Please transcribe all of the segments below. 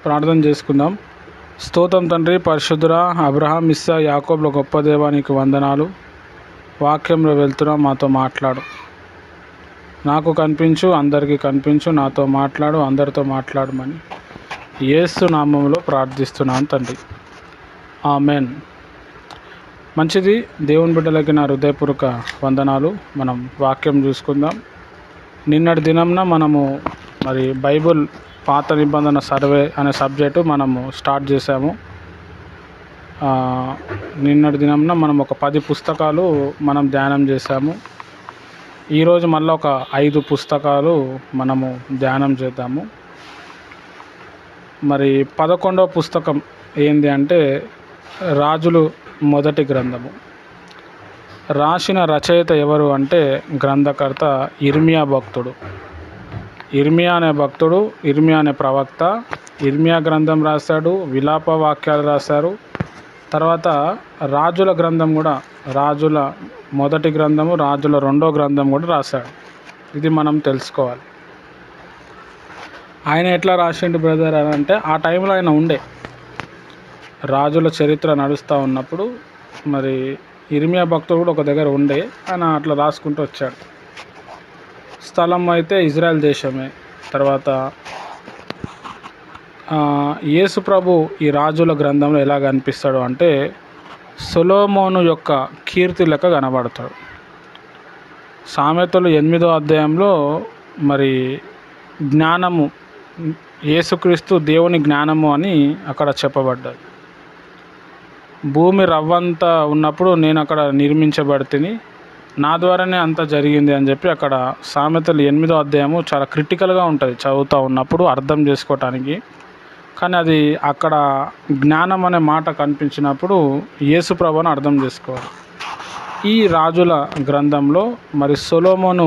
ప్రార్థన చేసుకుందాం. స్తోత్రం తండ్రి, పరిశుద్ధుడా, అబ్రహాం, ఇస్సా, యాకోబుల గొప్ప దేవానికి వందనాలు. వాక్యంలో వెళ్తున్నా, మాతో మాట్లాడు. నాకు కనిపించు, అందరికీ కనిపించు, నాతో మాట్లాడు, అందరితో మాట్లాడమని యేసు నామములో ప్రార్థిస్తున్నాను తండ్రి. ఆమెన్. మంచిది. దేవుని బిడ్డలకి నా హృదయపూర్వక వందనాలు. మనం వాక్యం చూసుకుందాం. నిన్నటి దినంన మనము బైబుల్ పాత నిబంధన సర్వే అనే సబ్జెక్టు మనము స్టార్ట్ చేసాము. నిన్నటి దినంన మనం ఒక 10 పుస్తకాలు మనం ధ్యానం చేసాము. ఈరోజు మళ్ళీ ఒక 5 పుస్తకాలు మనము ధ్యానం చేద్దాము. 11వ పుస్తకం ఏంది అంటే రాజులు మొదటి గ్రంథము. రాసిన రచయిత ఎవరు అంటే గ్రంథకర్త ఇర్మియా భక్తుడు. ఇర్మియా అనే భక్తుడు, ఇర్మియా అనే ప్రవక్త ఇర్మియా గ్రంథం రాశాడు, విలాప వాక్యాలు రాశారు. తర్వాత రాజుల గ్రంథం కూడా, రాజుల మొదటి గ్రంథము, రాజుల 2వ గ్రంథం కూడా రాశాడు. ఇది మనం తెలుసుకోవాలి. ఆయన ఎట్లా రాసిండు బ్రదర్ అని అంటే, ఆ టైంలో ఆయన ఉండే రాజుల చరిత్ర నడుస్తూ ఉన్నప్పుడు ఇర్మియా భక్తుడు కూడా ఒక దగ్గర ఉండే, ఆయన అట్లా రాసుకుంటూ వచ్చాడు. స్థలం అయితే ఇజ్రాయెల్ దేశమే. తర్వాత యేసు ప్రభు ఈ రాజుల గ్రంథంలో ఎలా కనిపిస్తాడు అంటే సొలొమోను యొక్క కీర్తి లెక్క కనబడతాడు. సామెతలు 8వ అధ్యాయంలో జ్ఞానము, యేసుక్రీస్తు దేవుని జ్ఞానము అని అక్కడ చెప్పబడ్డది. భూమి రవ్వంతా ఉన్నప్పుడు నేను అక్కడ నిర్మించబడితిని, నా ద్వారానే అంతా జరిగింది అని చెప్పి అక్కడ సామెతలు 8వ అధ్యాయము చాలా క్రిటికల్గా ఉంటుంది చదువుతూ ఉన్నప్పుడు అర్థం చేసుకోవటానికి. కానీ అది అక్కడ జ్ఞానం అనే మాట కనిపించినప్పుడు యేసు ప్రభువును అర్థం చేసుకోవాలి. ఈ రాజుల గ్రంథంలో సొలొమోను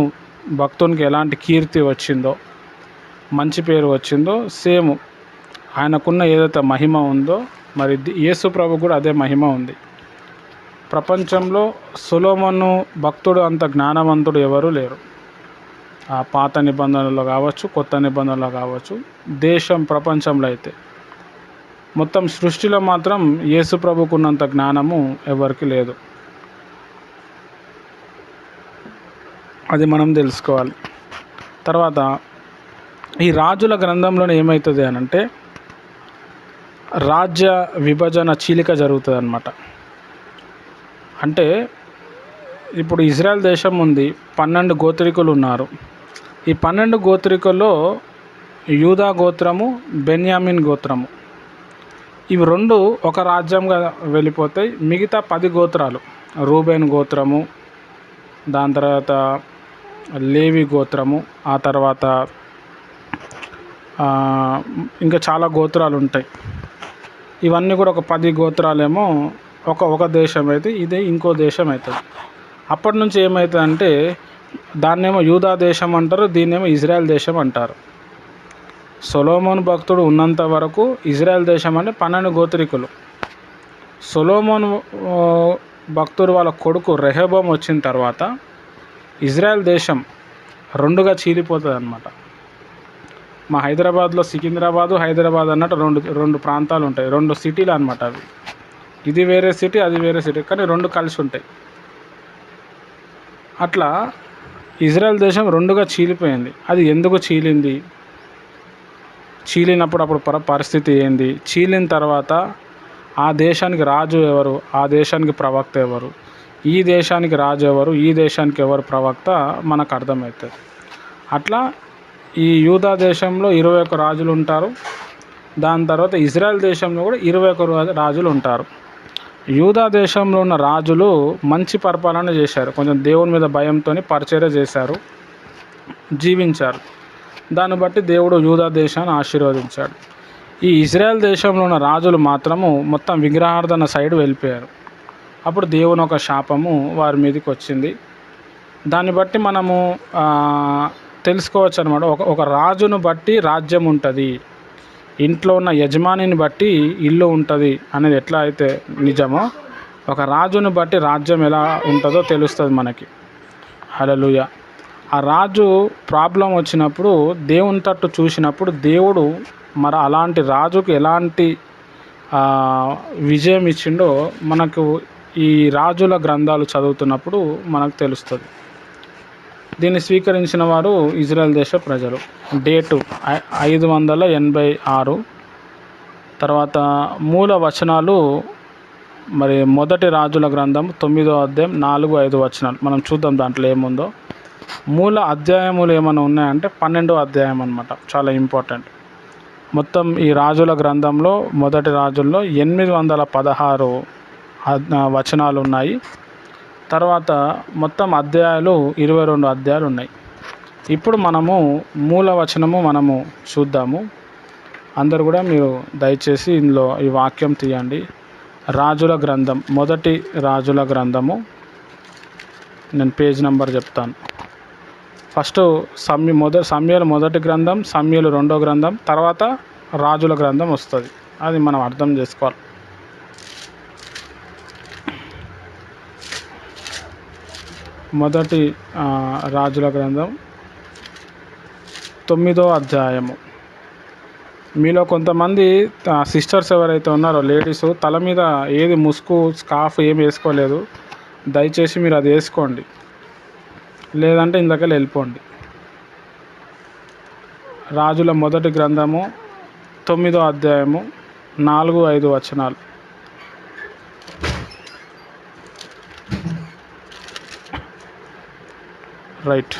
భక్తునికి ఎలాంటి కీర్తి వచ్చిందో, మంచి పేరు వచ్చిందో, సేమ్ ఆయనకున్న ఏదైతే మహిమ ఉందో యేసు ప్రభు కూడా అదే మహిమ ఉంది. ప్రపంచంలో సొలొమోను భక్తుడు అంత జ్ఞానవంతుడు ఎవరు లేరు. ఆ పాత నిబంధనలో కావచ్చు, కొత్త నిబంధనలో కావచ్చు, ప్రపంచంలో అయితే మొత్తం సృష్టిలో మాత్రం యేసు ప్రభుకున్నంత జ్ఞానము ఎవరికి లేదు. అది మనం తెలుసుకోవాలి. తర్వాత ఈ రాజుల గ్రంథంలో ఏమవుతుంది అని అంటే రాజ్య విభజన చీలిక జరుగుతుంది అన్నమాట. అంటే ఇప్పుడు ఇజ్రాయెల్ దేశం ఉంది, 12 గోత్రికులు ఉన్నారు. ఈ 12 గోత్రికుల్లో యూదా గోత్రము, బెన్యామిన్ గోత్రము, ఇవి 2 ఒక రాజ్యంగా వెళ్ళిపోతాయి. మిగతా 10 గోత్రాలు, రూబేన్ గోత్రము, దాని తర్వాత లేవి గోత్రము, ఆ తర్వాత ఇంకా చాలా గోత్రాలు ఉంటాయి. ఇవన్నీ కూడా ఒక 10 గోత్రాలేమో ఒక దేశం అయితే, ఇదే ఇంకో దేశం అవుతుంది. అప్పటి నుంచి ఏమవుతుంది అంటే దాన్నేమో యూదా దేశం అంటారు, దీన్నేమో ఇజ్రాయెల్ దేశం అంటారు. సొలొమోను భక్తుడు ఉన్నంత వరకు ఇజ్రాయెల్ దేశం అంటే 12 గోత్రికులు. సొలొమోను భక్తుడు వాళ్ళ కొడుకు రెహబాము వచ్చిన తర్వాత ఇజ్రాయెల్ దేశం 2గా చీలిపోతుంది అన్నమాట. మా హైదరాబాద్లో సికింద్రాబాదు, హైదరాబాద్ అన్నట్టు రెండు ప్రాంతాలు ఉంటాయి, 2 సిటీలు అన్నమాట. అవి ఇది వేరే సిటీ, అది వేరే సిటీ, కానీ 2 కలిసి ఉంటాయి. అట్లా ఇజ్రాయెల్ దేశం 2గా చీలిపోయింది. అది ఎందుకు చీలింది, చీలినప్పుడు పరిస్థితి ఏంది, చీలిన తర్వాత ఆ దేశానికి రాజు ఎవరు, ఆ దేశానికి ప్రవక్త ఎవరు, ఈ దేశానికి రాజు ఎవరు, ఈ దేశానికి ఎవరు ప్రవక్త మనకు అర్థమవుతుంది. అట్లా ఈ యూదా దేశంలో 21 రాజులు ఉంటారు. దాని తర్వాత ఇజ్రాయెల్ దేశంలో కూడా 21 రాజులు ఉంటారు. యూదా దేశంలో ఉన్న రాజులు మంచి పరిపాలన చేశారు, కొంచెం దేవుని మీద భయంతో పరిచర్య చేశారు, జీవించారు. దాన్ని బట్టి దేవుడు యూదా దేశాన్ని ఆశీర్వదించాడు. ఈ ఇజ్రాయెల్ దేశంలో ఉన్న రాజులు మాత్రము మొత్తం విగ్రహార్థన సైడ్ వెళ్ళిపోయారు. అప్పుడు దేవుని ఒక శాపము వారి మీదకి వచ్చింది. దాన్ని బట్టి మనము తెలుసుకోవచ్చు అన్నమాట. ఒక రాజును బట్టి రాజ్యం ఉంటుంది, ఇంట్లో ఉన్న యజమానిని బట్టి ఇల్లు ఉంటుంది అనేది ఎట్లా అయితే నిజమో, ఒక రాజును బట్టి రాజ్యం ఎలా ఉంటుందో తెలుస్తుంది మనకి. హల్లెలూయా. ఆ రాజు ప్రాబ్లం వచ్చినప్పుడు దేవుని తట్టు చూసినప్పుడు దేవుడు మరి అలాంటి రాజుకు ఎలాంటి విజయం ఇచ్చిండో మనకు ఈ రాజుల గ్రంథాలు చదువుతున్నప్పుడు మనకు తెలుస్తుంది. దీన్ని స్వీకరించిన వారు ఇజ్రాయెల్ దేశ ప్రజలు. డేటు 586. తర్వాత మూల వచనాలు మరి మొదటి రాజుల గ్రంథం 9వ అధ్యాయం 4-5 వచనాలు మనం చూద్దాం దాంట్లో ఏముందో. మూల అధ్యాయములు ఏమైనా ఉన్నాయంటే 12వ అధ్యాయం అన్నమాట, చాలా ఇంపార్టెంట్. మొత్తం ఈ రాజుల గ్రంథంలో మొదటి రాజుల్లో 816 వచనాలు ఉన్నాయి. తర్వాత మొత్తం అధ్యాయాలు 22 అధ్యాయాలు ఉన్నాయి. ఇప్పుడు మనము మూల వచనము మనము చూద్దాము. అందరు కూడా మీరు దయచేసి ఇందులో ఈ వాక్యం తీయండి. రాజుల గ్రంథం, మొదటి రాజుల గ్రంథము, నేను పేజ్ నెంబర్ చెప్తాను. ఫస్ట్ సమూయేలు మొదటి గ్రంథం, సమూయేలు రెండో గ్రంథం, తర్వాత రాజుల గ్రంథం వస్తుంది. అది మనం అర్థం చేసుకోవాలి. మొదటి రాజుల గ్రంథం 9వ అధ్యాయము. మీలో కొంతమంది సిస్టర్స్ ఎవరైతే ఉన్నారో లేడీస్ తల మీద ఏది ముసుగు స్కార్ఫ్ ఏమి వేసుకోలేదు, దయచేసి మీరు అది వేసుకోండి, లేదంటే ఇందులోకి వెళ్ళిపోండి. రాజుల మొదటి గ్రంథము 9వ అధ్యాయము 4-5 వచనాలు. రైట్.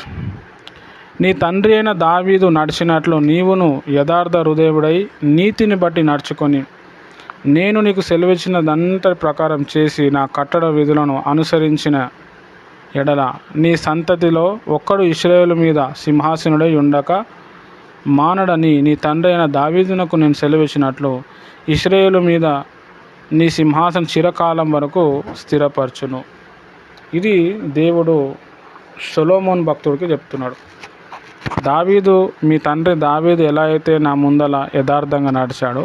నీ తండ్రి అయిన దావీదు నడిచినట్లు నీవును యథార్థ హృదయుడై నీతిని బట్టి నడుచుకొని నేను నీకు సెలవిచ్చినదంతటి ప్రకారం చేసి నా కట్టడ విధులను అనుసరించిన ఎడల నీ సంతతిలో ఒక్కడు ఇశ్రాయేలు మీద సింహాసనుడై ఉండక మానడని నీ తండ్రి అయిన దావీదునకు నేను సెలవిచ్చినట్లు ఇశ్రాయేలు మీద నీ సింహాసనం చిరకాలం వరకు స్థిరపరచును. ఇది దేవుడు సొలొమోను భక్తుడికి చెప్తున్నాడు. దావీదు, మీ తండ్రి దావీదు ఎలా అయితే నా ముందల యథార్థంగా నడిచాడో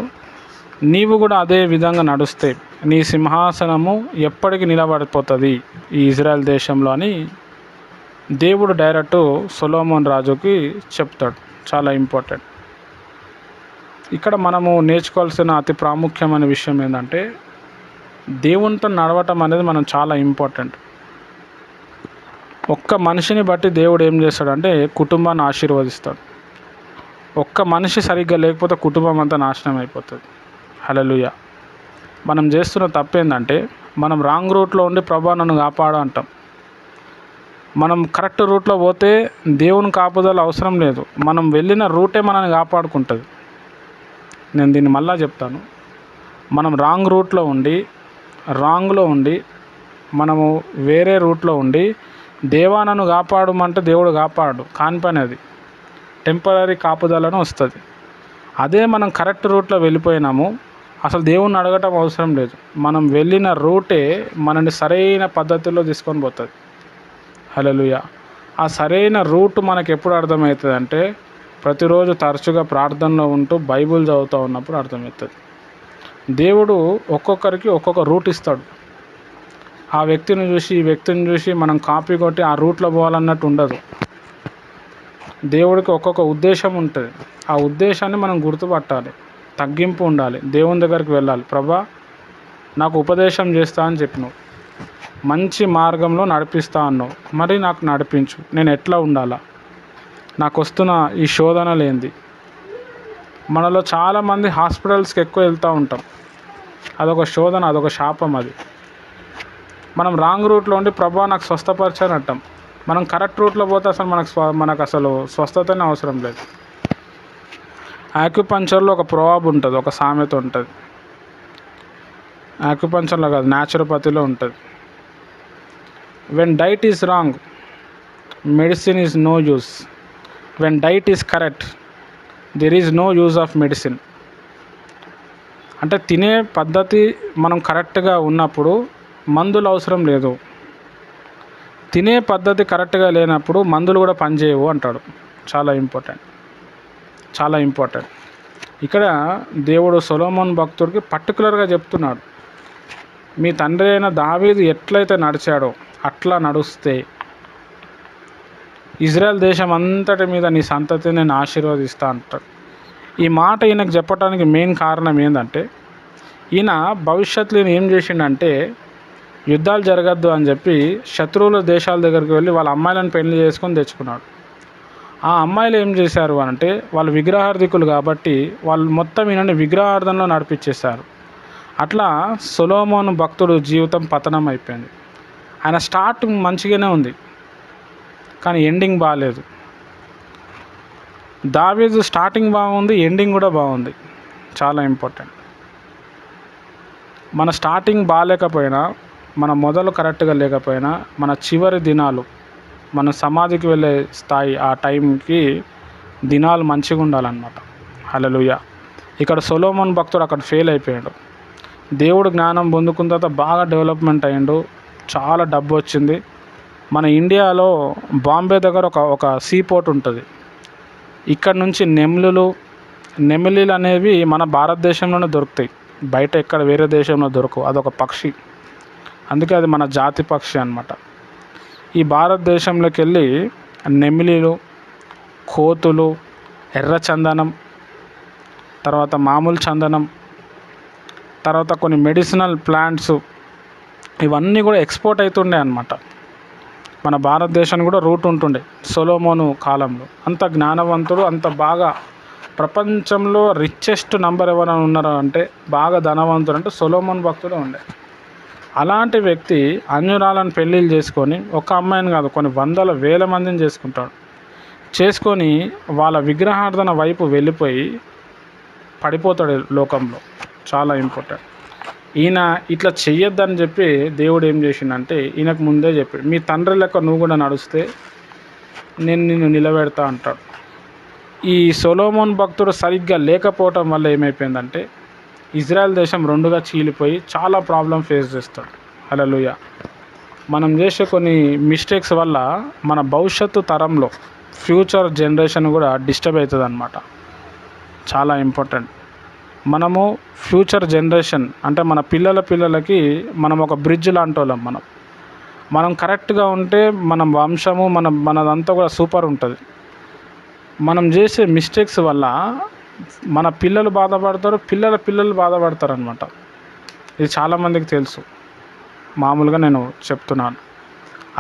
నీవు కూడా అదే విధంగా నడుస్తే నీ సింహాసనము ఎప్పటికీ నిలబడిపోతుంది ఈ ఇజ్రాయెల్ దేశంలో అని దేవుడు డైరెక్ట్ సొలొమోను రాజుకి చెప్తాడు. చాలా ఇంపార్టెంట్. ఇక్కడ మనము నేర్చుకోవాల్సిన అతి ప్రాముఖ్యమైన విషయం ఏంటంటే దేవునితో నడవటం అనేది మనం చాలా ఇంపార్టెంట్. ఒక్క మనిషిని బట్టి దేవుడు ఏం చేస్తాడంటే కుటుంబాన్ని ఆశీర్వదిస్తాడు. ఒక్క మనిషి సరిగ్గా లేకపోతే కుటుంబం అంతా నాశనం అయిపోతుంది. హల్లెలూయా. మనం చేస్తున్న తప్పు ఏంటంటే మనం రాంగ్ రూట్లో ఉండి ప్రభా నన్ను కాపాడు అంటాం. మనం కరెక్ట్ రూట్లో పోతే దేవుని కాపుదల అవసరం లేదు, మనం వెళ్ళిన రూటే మనల్ని కాపాడుకుంటుంది. నేను దీన్ని మళ్ళా చెప్తాను. మనం రాంగ్ రూట్లో ఉండి రాంగ్లో ఉండి మనము వేరే రూట్లో ఉండి దేవా నన్ను కాపాడమంటే దేవుడు కాపాడు, కాని పని అది, టెంపరీ కాపుదలను వస్తుంది. అదే మనం కరెక్ట్ రూట్లో వెళ్ళిపోయినాము, అసలు దేవుణ్ణి అడగటం అవసరం లేదు, మనం వెళ్ళిన రూటే మనల్ని సరైన పద్ధతిలో తీసుకొని పోతుంది. హల్లెలూయా. ఆ సరైన రూట్ మనకు ఎప్పుడు అర్థమవుతుంది అంటే ప్రతిరోజు తరచుగా ప్రార్థనలో ఉంటూ బైబిల్ చదువుతూ ఉన్నప్పుడు అర్థమవుతుంది. దేవుడు ఒక్కొక్కరికి ఒక్కొక్క రూట్ ఇస్తాడు. ఆ వ్యక్తిని చూసి ఈ వ్యక్తిని చూసి మనం కాపీ కొట్టి ఆ రూట్లో పోవాలన్నట్టు ఉండదు. దేవుడికి ఒక్కొక్క ఉద్దేశం ఉంటుంది. ఆ ఉద్దేశాన్ని మనం గుర్తుపట్టాలి, తగ్గింపు ఉండాలి, దేవుని దగ్గరికి వెళ్ళాలి. ప్రభా నాకు ఉపదేశం చేస్తా అని చెప్పినావు, మంచి మార్గంలో నడిపిస్తా అన్నావు, మరి నాకు నడిపించు, నేను ఎట్లా ఉండాలా, నాకు వస్తున్న ఈ శోధనలు ఏంది. మనలో చాలామంది హాస్పిటల్స్కి ఎక్కువ వెళ్తూ ఉంటాం, అదొక శోధన, అదొక శాపం. అది మనం రాంగ్ రూట్లో ఉండి ప్రభా నాకు స్వస్థపరచని అంటాం. మనం కరెక్ట్ రూట్లో పోతే అసలు మనకు అసలు స్వస్థతనే అవసరం లేదు. యాక్యుపంచర్లో ఒక ప్రోవర్బ్ ఉంటుంది, ఒక సామెత ఉంటుంది. యాక్యుపంచర్లో కాదు, న్యాచురోపతిలో ఉంటుంది. When diet is wrong medicine is no use, when diet is correct there is no use of medicine. అంటే తినే పద్ధతి మనం కరెక్ట్గా ఉన్నప్పుడు మందులు అవసరం లేదు, తినే పద్ధతి కరెక్ట్గా లేనప్పుడు మందులు కూడా పనిచేయవు అంటాడు. చాలా ఇంపార్టెంట్, చాలా ఇంపార్టెంట్. ఇక్కడ దేవుడు సొలొమోను భక్తుడికి పర్టికులర్గా చెప్తున్నాడు, మీ తండ్రి అయిన దావీదు ఎట్లయితే నడిచాడో అట్లా నడుస్తే ఇజ్రాయెల్ దేశం అంతటి మీద నీ సంతతిని నేను ఆశీర్వదిస్తా అంటాడు. ఈ మాట ఈయనకు చెప్పడానికి మెయిన్ కారణం ఏంటంటే, ఈయన భవిష్యత్తులో ఈయన ఏం చేసిండంటే, యుద్ధాలు జరగద్దు అని చెప్పి శత్రువుల దేశాల దగ్గరికి వెళ్ళి వాళ్ళ అమ్మాయిలను పెళ్లి చేసుకొని తెచ్చుకున్నాడు. ఆ అమ్మాయిలు ఏం చేశారు అంటే, వాళ్ళు విగ్రహార్థికులు కాబట్టి వాళ్ళు మొత్తం ఈయనని విగ్రహార్థంలో నడిపించేశారు. అట్లా సొలొమోను భక్తుడు జీవితం పతనం అయిపోయింది. ఆయన స్టార్టింగ్ మంచిగానే ఉంది, కానీ ఎండింగ్ బాగాలేదు. దావీదు స్టార్టింగ్ బాగుంది, ఎండింగ్ కూడా బాగుంది. చాలా ఇంపార్టెంట్. మన స్టార్టింగ్ బాగాలేకపోయినా, మన మొదలు కరెక్ట్గా లేకపోయినా, మన చివరి దినాలు, మన సమాధికి వెళ్ళే స్థాయి, ఆ టైంకి దినాలు మంచిగా ఉండాలన్నమాట. హల్లెలూయా. ఇక్కడ సొలొమోను భక్తుడు అక్కడ ఫెయిల్ అయిపోయాడు. దేవుడు జ్ఞానం పొందుకున్న తర్వాత బాగా డెవలప్మెంట్ అయ్యిండు, చాలా డబ్బు వచ్చింది. మన ఇండియాలో బాంబే దగ్గర ఒక సీ పోర్ట్ ఉంటుంది. ఇక్కడ నుంచి నెమిలీలు అనేవి మన భారతదేశంలోనే దొరుకుతాయి, బయట ఎక్కడ వేరే దేశంలో దొరకవు. అదొక పక్షి, అందుకే అది మన జాతి పక్షి అన్నమాట. ఈ భారతదేశంలోకి వెళ్ళి నెమిలీలు, కోతులు, ఎర్ర చందనం, తర్వాత మామూలు చందనం, తర్వాత కొన్ని మెడిసినల్ ప్లాంట్స్, ఇవన్నీ కూడా ఎక్స్పోర్ట్ అవుతుండే అన్నమాట. మన భారతదేశానికి కూడా రూట్ ఉంటుండే సొలొమోను కాలంలో. అంత జ్ఞానవంతుడు, అంత బాగా ప్రపంచంలో రిచెస్ట్ నంబర్ ఎవరైనా ఉన్నారు అంటే, బాగా ధనవంతుడు అంటే సొలొమోను భక్తుడే ఉండే. అలాంటి వ్యక్తి అన్యురాలను పెళ్ళిళ్ళు చేసుకొని, ఒక అమ్మాయిని కాదు కొన్ని వందల వేల మందిని చేసుకుంటాడు. చేసుకొని వాళ్ళ విగ్రహార్థన వైపు వెళ్ళిపోయి పడిపోతాడు లోకంలో. చాలా ఇంపార్టెంట్. ఈయన ఇట్లా చెయ్యొద్దని చెప్పి దేవుడు ఏం చేసిండంటే, ఈయనకు ముందే చెప్పాడు, మీ తండ్రి లెక్క నువ్వు కూడా నడిస్తే నేను నిన్ను నిలబెడతా అంటాడు. ఈ సొలొమోను భక్తుడు సరిగ్గా లేకపోవటం వల్ల ఏమైపోయిందంటే, ఇజ్రాయెల్ దేశం రెండుగా చీలిపోయి చాలా ప్రాబ్లం ఫేస్ చేస్తాడు. హల్లెలూయా. మనం చేసే కొన్ని మిస్టేక్స్ వల్ల మన భవిష్యత్తు తరంలో ఫ్యూచర్ జనరేషన్ కూడా డిస్టర్బ్ అవుతుంది అన్నమాట. చాలా ఇంపార్టెంట్. మనము ఫ్యూచర్ జనరేషన్ అంటే మన పిల్లలకి మనం ఒక బ్రిడ్జ్ లాంటి వాళ్ళం. మనం కరెక్ట్గా ఉంటే మన వంశము మనదంతా కూడా సూపర్ ఉంటుంది. మనం చేసే మిస్టేక్స్ వల్ల మన పిల్లలు బాధపడతారు, పిల్లలు బాధపడతారు అన్నమాట. ఇది చాలామందికి తెలుసు, మామూలుగా నేను చెప్తున్నాను.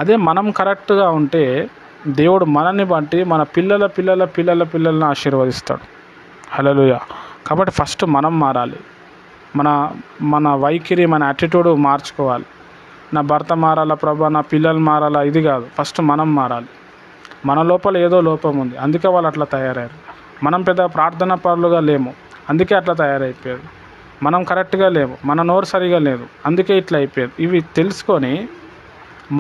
అదే మనం కరెక్ట్గా ఉంటే దేవుడు మనల్ని బట్టి మన పిల్లలను ఆశీర్వదిస్తాడు. హల్లెలూయా. కాబట్టి ఫస్ట్ మనం మారాలి. మన వైఖరి, మన యాటిట్యూడ్ మార్చుకోవాలి. నా భర్త మారాలా ప్రభా, నా పిల్లలు మారాలా, ఇది కాదు. ఫస్ట్ మనం మారాలి. మన లోపల ఏదో లోపం ఉంది, అందుకే వాళ్ళు అట్లా తయారయ్యారు. మనం పెద్ద ప్రార్థనా పరులుగా లేము, అందుకే అట్లా తయారైపోయారు. మనం కరెక్ట్గా లేము, మన నోరు సరిగా లేదు, అందుకే ఇట్లా అయిపోయేది. ఇవి తెలుసుకొని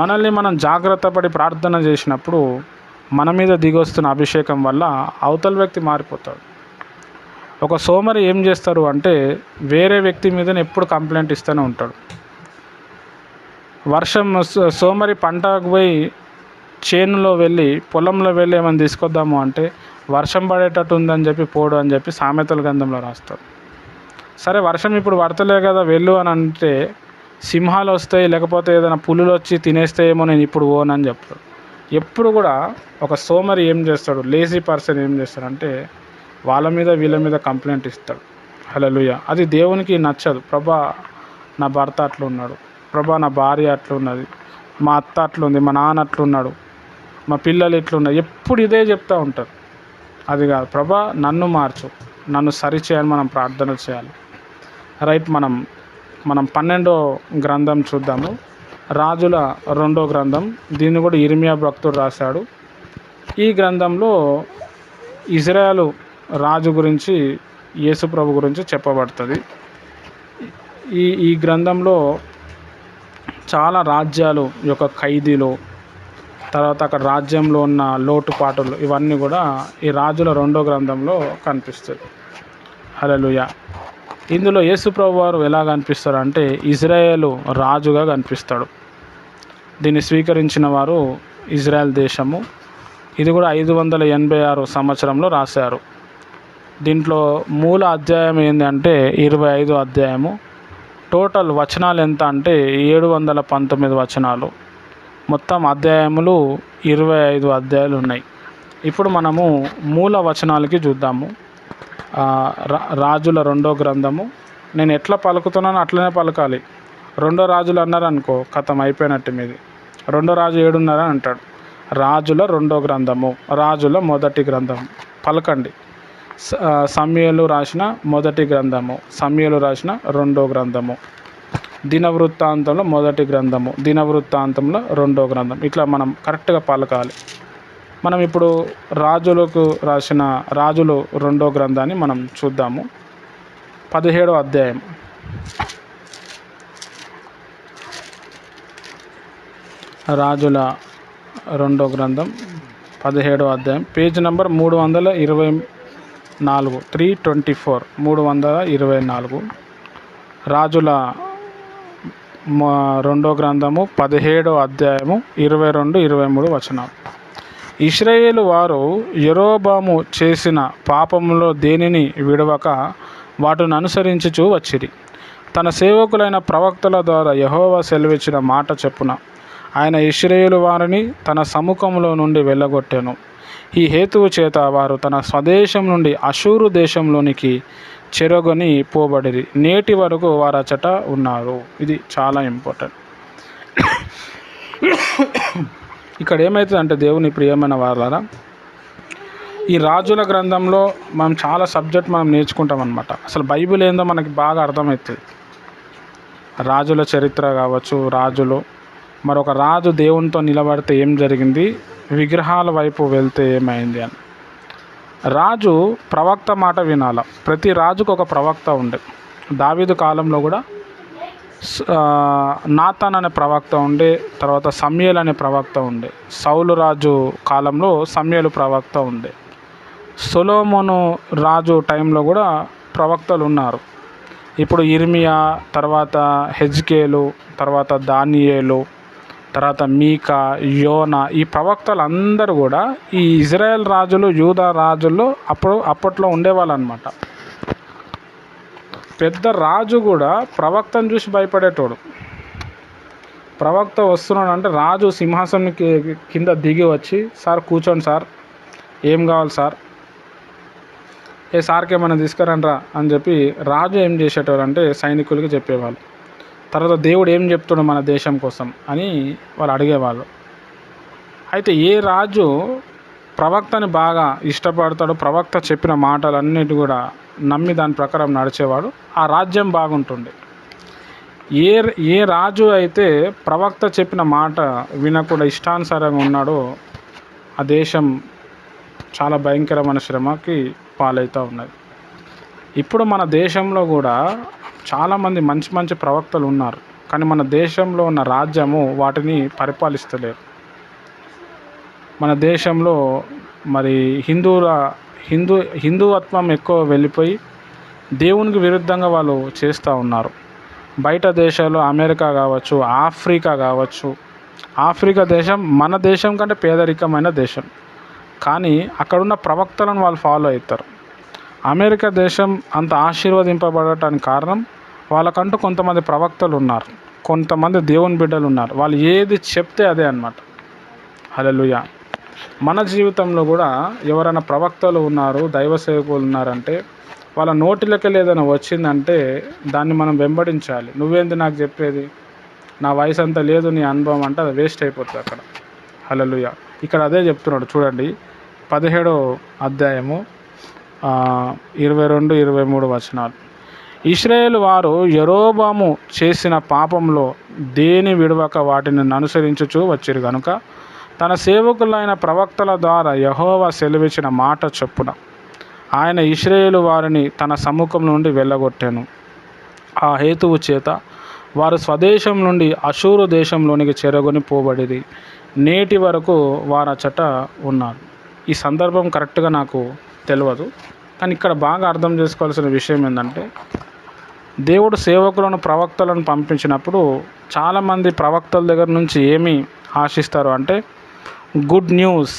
మనల్ని మనం జాగ్రత్త పడి ప్రార్థన చేసినప్పుడు మన మీద దిగొస్తున్న అభిషేకం వల్ల అవతల వ్యక్తి మారిపోతాడు. ఒక సోమరి ఏం చేస్తారు అంటే, వేరే వ్యక్తి మీదనే ఎప్పుడు కంప్లైంట్ ఇస్తూనే ఉంటాడు. సోమరి పంటకు పోయి చేనులో వెళ్ళి పొలంలో వెళ్ళి ఏమైనా తీసుకొద్దాము అంటే, వర్షం పడేటట్టు ఉందని చెప్పి పోడు అని చెప్పి సామెతల గ్రంథంలో రాస్తాడు. సరే వర్షం ఇప్పుడు పడతలే కదా వెళ్ళు అని అంటే, సింహాలు వస్తాయి లేకపోతే ఏదైనా పులులు వచ్చి తినేస్తాయేమో, నేను ఇప్పుడు పోనని చెప్తాడు. ఎప్పుడు కూడా ఒక సోమరి ఏం చేస్తాడు, లేజీ పర్సన్ ఏం చేస్తాడంటే వాళ్ళ మీద వీళ్ళ మీద కంప్లైంట్ ఇస్తాడు. హల్లెలూయా. అది దేవునికి నచ్చదు. ప్రభా నా భర్త అట్లున్నాడు, ప్రభా నా భార్య అట్లున్నది, మా అత్త అట్లుంది, మా నాన్న అట్లున్నాడు, మా పిల్లలు ఇట్లున్నారు, ఎప్పుడు ఇదే చెప్తూ ఉంటారు. అది కాదు. ప్రభా నన్ను మార్చు, నన్ను సరిచేయని మనం ప్రార్థన చేయాలి. రైట్. మనం 12వ గ్రంథం చూద్దాము. రాజుల 2వ గ్రంథం. దీన్ని కూడా ఇర్మియా భక్తుడు రాశాడు. ఈ గ్రంథంలో ఇజ్రాయేలు రాజు గురించి, యేసు ప్రభు గురించి చెప్పబడుతుంది. ఈ గ్రంథంలో చాలా రాజ్యాలు యొక్క ఖైదీలు, తర్వాత అక్కడ రాజ్యంలో ఉన్న లోటుపాటులు, ఇవన్నీ కూడా ఈ రాజుల 2వ గ్రంథంలో కనిపిస్తుంది. హల్లెలూయా. ఇందులో యేసు ప్రభు వారు ఎలా కనిపిస్తారు అంటే, ఇజ్రాయేలు రాజుగా కనిపిస్తాడు. దీన్ని స్వీకరించిన వారు ఇజ్రాయెల్ దేశము. ఇది కూడా 586 సంవత్సరంలో రాశారు. దీంట్లో మూల అధ్యాయం ఏంటంటే 25 అధ్యాయము. టోటల్ వచనాలు ఎంత అంటే 719 వచనాలు. మొత్తం అధ్యాయములు 25 అధ్యాయాలు ఉన్నాయి. ఇప్పుడు మనము మూల వచనాలకి చూద్దాము. రాజుల 2వ గ్రంథము. నేను ఎట్లా పలుకుతున్నానో అట్లనే పలకాలి. 2 రాజులు అన్నారనుకో కథం అయిపోయినట్టు మీది. 2 రాజు 7:30 అంటాడు. రాజుల 2వ గ్రంథము, రాజుల 1వ గ్రంథము పలకండి. సమూయేలు రాసిన 1వ గ్రంథము, సమూయేలు రాసిన 2వ గ్రంథము, దినవృత్తాంతంలో 1వ గ్రంథము, దినవృత్తాంతంలో 2వ గ్రంథం. ఇట్లా మనం కరెక్ట్గా పలకాలి. మనం ఇప్పుడు రాజులకు రాసిన రాజులు 2వ గ్రంథాన్ని మనం చూద్దాము. 17వ అధ్యాయం. రాజుల 2వ గ్రంథం 17వ అధ్యాయం, పేజ్ నెంబర్ 324, 324, 324. రాజుల 2వ గ్రంథము 17వ అధ్యాయము 22, 23 వచనాలు. ఇశ్రాయేలు వారు యరొబాము చేసిన పాపములో దేనిని విడవక వాటిని అనుసరించుచూ వచ్చిరి. తన సేవకులైన ప్రవక్తల ద్వారా యెహోవా సెలవిచ్చిన మాట చొప్పున ఆయన ఇశ్రాయేలు వారిని తన సముఖంలో నుండి వెళ్ళగొట్టెను. ఈ హేతువు చేత వారు తన స్వదేశం నుండి అషూరు దేశంలోనికి చెరగొని పోబడిరి. నేటి వరకు వారు అచ్చట ఉన్నారు. ఇది చాలా ఇంపార్టెంట్. ఇక్కడ ఏమవుతుందంటే దేవుని ప్రియమైన వారలారా, ఈ రాజుల గ్రంథంలో మనం చాలా సబ్జెక్ట్ మనం నేర్చుకుంటాం అన్నమాట. అసలు బైబిల్ ఏందో మనకి బాగా అర్థమవుతుంది. రాజుల చరిత్ర కావచ్చు, రాజులు, మరొక రాజు దేవునితో నిలబడితే ఏం జరిగింది, విగ్రహాల వైపు వెళ్తే ఏమైంది అని. రాజు ప్రవక్త మాట వినాల. ప్రతి రాజుకు ఒక ప్రవక్త ఉండే. దావీదు కాలంలో కూడా నాతాన్ అనే ప్రవక్త ఉండే, తర్వాత సమూయేలు అనే ప్రవక్త ఉండే. సౌలు రాజు కాలంలో సమూయేలు ప్రవక్త ఉండే. సొలొమోను రాజు టైంలో కూడా ప్రవక్తలు ఉన్నారు. ఇప్పుడు ఇర్మియా, తర్వాత హెజ్కేలు, తర్వాత దానియేలు, తర్వాత మీకా, యోనా, ఈ ప్రవక్తలు అందరూ కూడా ఈ ఇజ్రాయెల్ రాజులు, యూదా రాజుల్లో అప్పట్లో ఉండేవాళ్ళు అన్నమాట. పెద్ద రాజు కూడా ప్రవక్తను చూసి భయపడేటోడు. ప్రవక్త వస్తున్నాడు అంటే రాజు సింహాసనం కింద దిగి వచ్చి, సార్ కూర్చోండి సార్, ఏం కావాలి సార్, ఏ సార్కి ఏమైనా తీసుకురండ్రా అని చెప్పి రాజు ఏం చేసేటోడు అంటే సైనికులకి చెప్పేవాళ్ళు. తర్వాత దేవుడు ఏం చెప్తున్నాడు మన దేశం కోసం అని వాళ్ళు అడిగేవాళ్ళు. అయితే ఏ రాజు ప్రవక్తని బాగా ఇష్టపడతాడో, ప్రవక్త చెప్పిన మాటలన్నిటి కూడా నమ్మి దాని ప్రకారం నడిచేవాడు, ఆ రాజ్యం బాగుంటుండే. ఏ రాజు అయితే ప్రవక్త చెప్పిన మాట వినకుండా ఇష్టానుసారంగా ఉన్నాడో ఆ దేశం చాలా భయంకరమైన శ్రమకి పాలవుతూ ఉన్నది. ఇప్పుడు మన దేశంలో కూడా చాలామంది మంచి మంచి ప్రవక్తలు ఉన్నారు, కానీ మన దేశంలో ఉన్న రాజ్యము వాటిని పరిపాలిస్తలేరు. మన దేశంలో మరి హిందువత్వం ఎక్కువ వెళ్ళిపోయి దేవునికి విరుద్ధంగా వాళ్ళు చేస్తూ ఉన్నారు. బయట దేశాలు, అమెరికా కావచ్చు, ఆఫ్రికా కావచ్చు, ఆఫ్రికా దేశం మన దేశం కంటే పేదరికమైన దేశం, కానీ అక్కడున్న ప్రవక్తలను వాళ్ళు ఫాలో అవుతారు. అమెరికా దేశం అంత ఆశీర్వదింపబడటానికి కారణం వాళ్ళకంటూ కొంతమంది ప్రవక్తలు ఉన్నారు, కొంతమంది దేవుని బిడ్డలు ఉన్నారు. వాళ్ళు ఏది చెప్తే అదే అన్నమాట. హల్లెలూయా. మన జీవితంలో కూడా ఎవరైనా ప్రవక్తలు ఉన్నారు, దైవ సేవకులు ఉన్నారంటే వాళ్ళ నోటిలోకి ఏదైనా వచ్చిందంటే దాన్ని మనం వెంబడించాలి. నువ్వేంది నాకు చెప్పేది, నా వయసు అంతా లేదు, నీ అనుభవం అంటే అది వేస్ట్ అయిపోతుంది అక్కడ. హల్లెలూయా. ఇక్కడ అదే చెప్తున్నాడు చూడండి, 17వ అధ్యాయము 22, 23 వచనాలు. ఇశ్రాయేలు వారు యరొబాము చేసిన పాపంలో దేని విడవక వాటిని అనుసరించుచూ వచ్చిరు గనుక తన సేవకులైన ప్రవక్తల ద్వారా యెహోవా సెలవిచ్చిన మాట చొప్పున ఆయన ఇశ్రాయేలు వారిని తన సముఖం నుండి వెళ్ళగొట్టాను. ఆ హేతువు చేత వారు స్వదేశం నుండి అషూరు దేశంలోనికి చెరగొని పోబడిరి. నేటి వరకు వారు అచ్చట ఉన్నారు. ఈ సందర్భం కరెక్ట్గా నాకు తెలియదు, కానీ ఇక్కడ బాగా అర్థం చేసుకోవాల్సిన విషయం ఏంటంటే, దేవుడు సేవకులను, ప్రవక్తలను పంపించినప్పుడు చాలామంది ప్రవక్తల దగ్గర నుంచి ఏమి ఆశిస్తారు అంటే గుడ్ న్యూస్,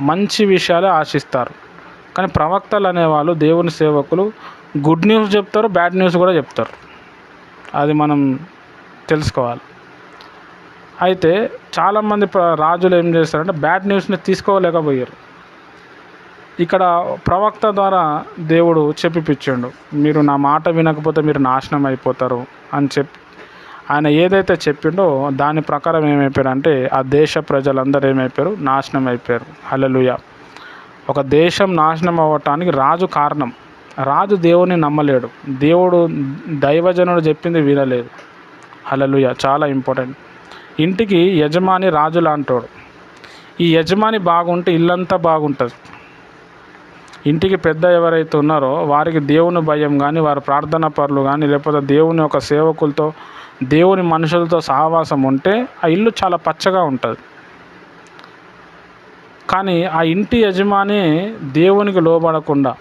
మంచి విషయాలే ఆశిస్తారు. కానీ ప్రవక్తలు అనేవాళ్ళు, దేవుని సేవకులు గుడ్ న్యూస్ చెప్తారు, బ్యాడ్ న్యూస్ కూడా చెప్తారు. అది మనం తెలుసుకోవాలి. అయితే చాలామంది రాజులు ఏం చేస్తారంటే బ్యాడ్ న్యూస్ని తీసుకోలేకపోయారు. ఇక్కడ ప్రవక్త ద్వారా దేవుడు చెప్పిపించాడు, మీరు నా మాట వినకపోతే మీరు నాశనం అయిపోతారు అని ఆయన ఏదైతే చెప్పిండో దాని ప్రకారం ఏమైపోయారంటే ఆ దేశ ప్రజలందరూ ఏమైపోయారు, నాశనం అయిపోయారు. హల్లెలూయా. ఒక దేశం నాశనం అవ్వటానికి రాజు కారణం. రాజు దేవుని నమ్మలేడు, దేవుడు దైవజనుడు చెప్పింది వినలేదు. హల్లెలూయా. చాలా ఇంపార్టెంట్. ఇంటికి యజమాని రాజు లాంటోడు. ఈ యజమాని బాగుంటే ఇల్లంతా బాగుంటుంది. ఇంటికి పెద్ద ఎవరైతే ఉన్నారో వారికి దేవుని భయం కానీ, వారి ప్రార్థన పరులు కానీ, లేకపోతే దేవుని యొక్క సేవకులతో, దేవుని మనుషులతో సహవాసం ఉంటే ఆ ఇల్లు చాలా పచ్చగా ఉంటుంది. కానీ ఆ ఇంటి యజమాని దేవునికి లోబడకుండా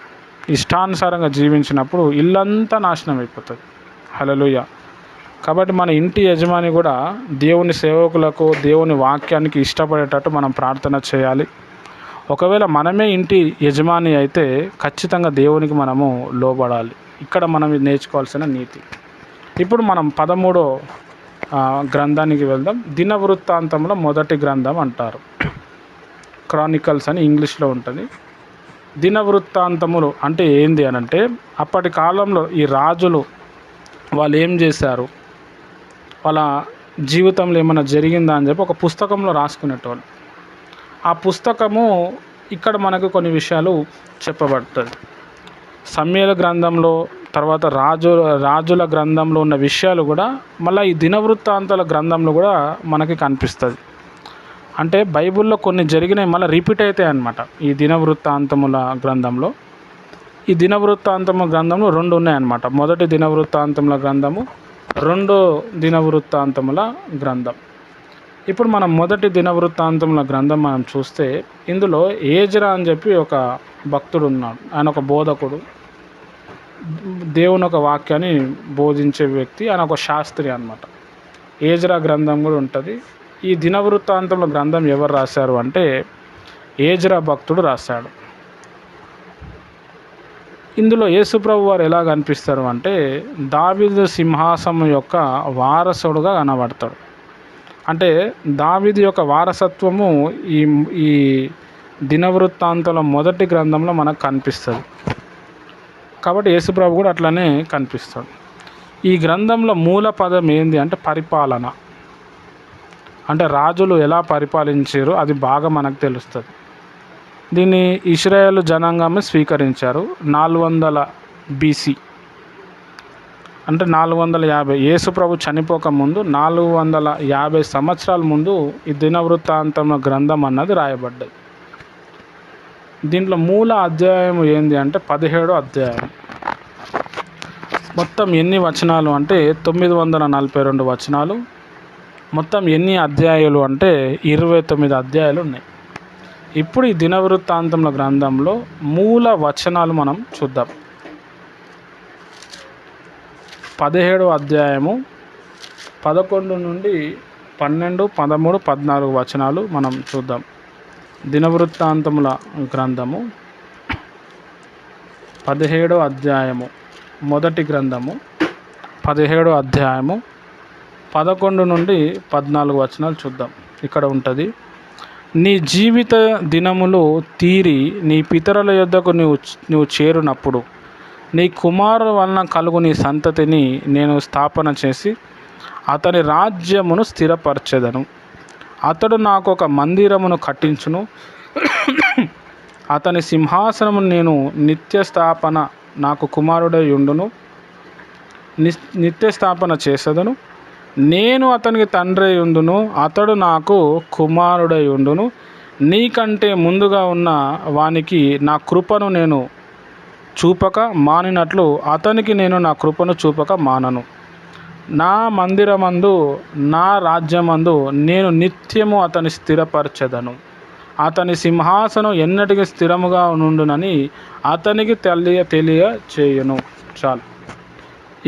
ఇష్టానుసారంగా జీవించినప్పుడు ఇల్లంతా నాశనం అయిపోతుంది. హల్లెలూయా. కాబట్టి మన ఇంటి యజమాని కూడా దేవుని సేవకులకు, దేవుని వాక్యానికి ఇష్టపడేటట్టు మనం ప్రార్థన చేయాలి. ఒకవేళ మనమే ఇంటి యజమాని అయితే ఖచ్చితంగా దేవునికి మనము లోబడాలి. ఇక్కడ మనం నేర్చుకోవాల్సిన నీతి. ఇప్పుడు మనం 13వ గ్రంథానికి వెళ్దాం. దినవృత్తాంతంలో మొదటి గ్రంథం అంటారు. క్రానికల్స్ అని ఇంగ్లీష్లో ఉంటుంది. దినవృత్తాంతములు అంటే ఏంది అని అంటే, అప్పటి కాలంలో ఈ రాజులు వాళ్ళు ఏం చేశారు, వాళ్ళ జీవితంలో ఏమైనా జరిగిందా అని చెప్పి ఒక పుస్తకంలో రాసుకునేటోళ్ళు. ఆ పుస్తకము ఇక్కడ మనకు కొన్ని విషయాలు చెప్పబడుతుంది. సమూయేలు గ్రంథంలో, తర్వాత రాజుల గ్రంథంలో ఉన్న విషయాలు కూడా మళ్ళీ ఈ దినవృత్తాంతాల గ్రంథంలో కూడా మనకి కనిపిస్తుంది. అంటే బైబిల్లో కొన్ని జరిగినాయి మళ్ళీ రిపీట్ అవుతాయి అన్నమాట. ఈ దినవృత్తాంతముల గ్రంథంలో, ఈ దినవృత్తాంతముల గ్రంథంలో 2 ఉన్నాయన్నమాట. మొదటి దినవృత్తాంతముల గ్రంథము, 2 దినవృత్తాంతముల గ్రంథం. ఇప్పుడు మనం మొదటి దినవృత్తాంతముల గ్రంథం మనం చూస్తే ఇందులో ఏజ్రా అని చెప్పి ఒక భక్తుడు ఉన్నాడు. ఆయన ఒక బోధకుడు, దేవుని ఒక వాక్యాన్ని బోధించే వ్యక్తి. ఆయన ఒక శాస్త్రి అన్నమాట. ఏజ్రా గ్రంథం కూడా ఉంటుంది. ఈ దినవృత్తాంతముల గ్రంథం ఎవరు రాశారు అంటే ఏజ్రా భక్తుడు రాశాడు. ఇందులో యేసుప్రభు వారు ఎలా కనిపిస్తారు అంటే దావీదు సింహాసనం యొక్క వారసుడుగా కనబడతాడు. అంటే దావీదు యొక్క వారసత్వము ఈ దినవృత్తాంతంలో మొదటి గ్రంథంలో మనకు కనిపిస్తుంది. కాబట్టి యేసుప్రభు కూడా అట్లనే కనిపిస్తాడు. ఈ గ్రంథంలో మూల పదం ఏంది అంటే పరిపాలన. అంటే రాజులు ఎలా పరిపాలించారు అది బాగా మనకు తెలుస్తుంది. దీన్ని ఇశ్రాయేలు జనాంగమే స్వీకరించారు 400 BC. అంటే 450 యేసుప్రభు చనిపోక ముందు 450 సంవత్సరాల ముందు ఈ దినవృత్తాంతం గ్రంథం అన్నది రాయబడ్డది. దీంట్లో మూల అధ్యాయం ఏంది అంటే 17వ అధ్యాయం. మొత్తం ఎన్ని వచనాలు అంటే 942 వచనాలు. మొత్తం ఎన్ని అధ్యాయాలు అంటే 29 అధ్యాయాలు ఉన్నాయి. ఇప్పుడు ఈ దినవృత్తాంతముల గ్రంథంలో మూల వచనాలు మనం చూద్దాం. 17వ అధ్యాయము 11 నుండి 12, 13, 14 వచనాలు మనం చూద్దాం. దినవృత్తాంతముల గ్రంథము 17వ అధ్యాయము మొదటి గ్రంథము 17వ అధ్యాయము 11 నుండి 14 వచనాలు చూద్దాం. ఇక్కడ ఉంటుంది, నీ జీవిత దినములు తీరి నీ పితరుల యొద్దకు నువ్వు చేరునప్పుడు నీ కుమారుల వలన కలుగు నీ సంతతిని నేను స్థాపన చేసి అతని రాజ్యమును స్థిరపరచెదను. అతడు నాకు ఒక మందిరమును కట్టించును. అతని సింహాసనము నేను నిత్యస్థాపన నాకు కుమారుడై ఉండును. నిత్యస్థాపన చేసేదను. నేను అతనికి తండ్రి ఉండును, అతడు నాకు కుమారుడై ఉండును. నీకంటే ముందుగా ఉన్న వానికి నా కృపను నేను చూపక మానినట్లు అతనికి నేను నా కృపను చూపక మానను. నా మందిరమందు నా రాజ్యమందు నేను నిత్యము అతని స్థిరపరచెదను. అతని సింహాసనం ఎన్నటికి స్థిరముగా నుండునని అతనికి తెలియచేయును. చాలు.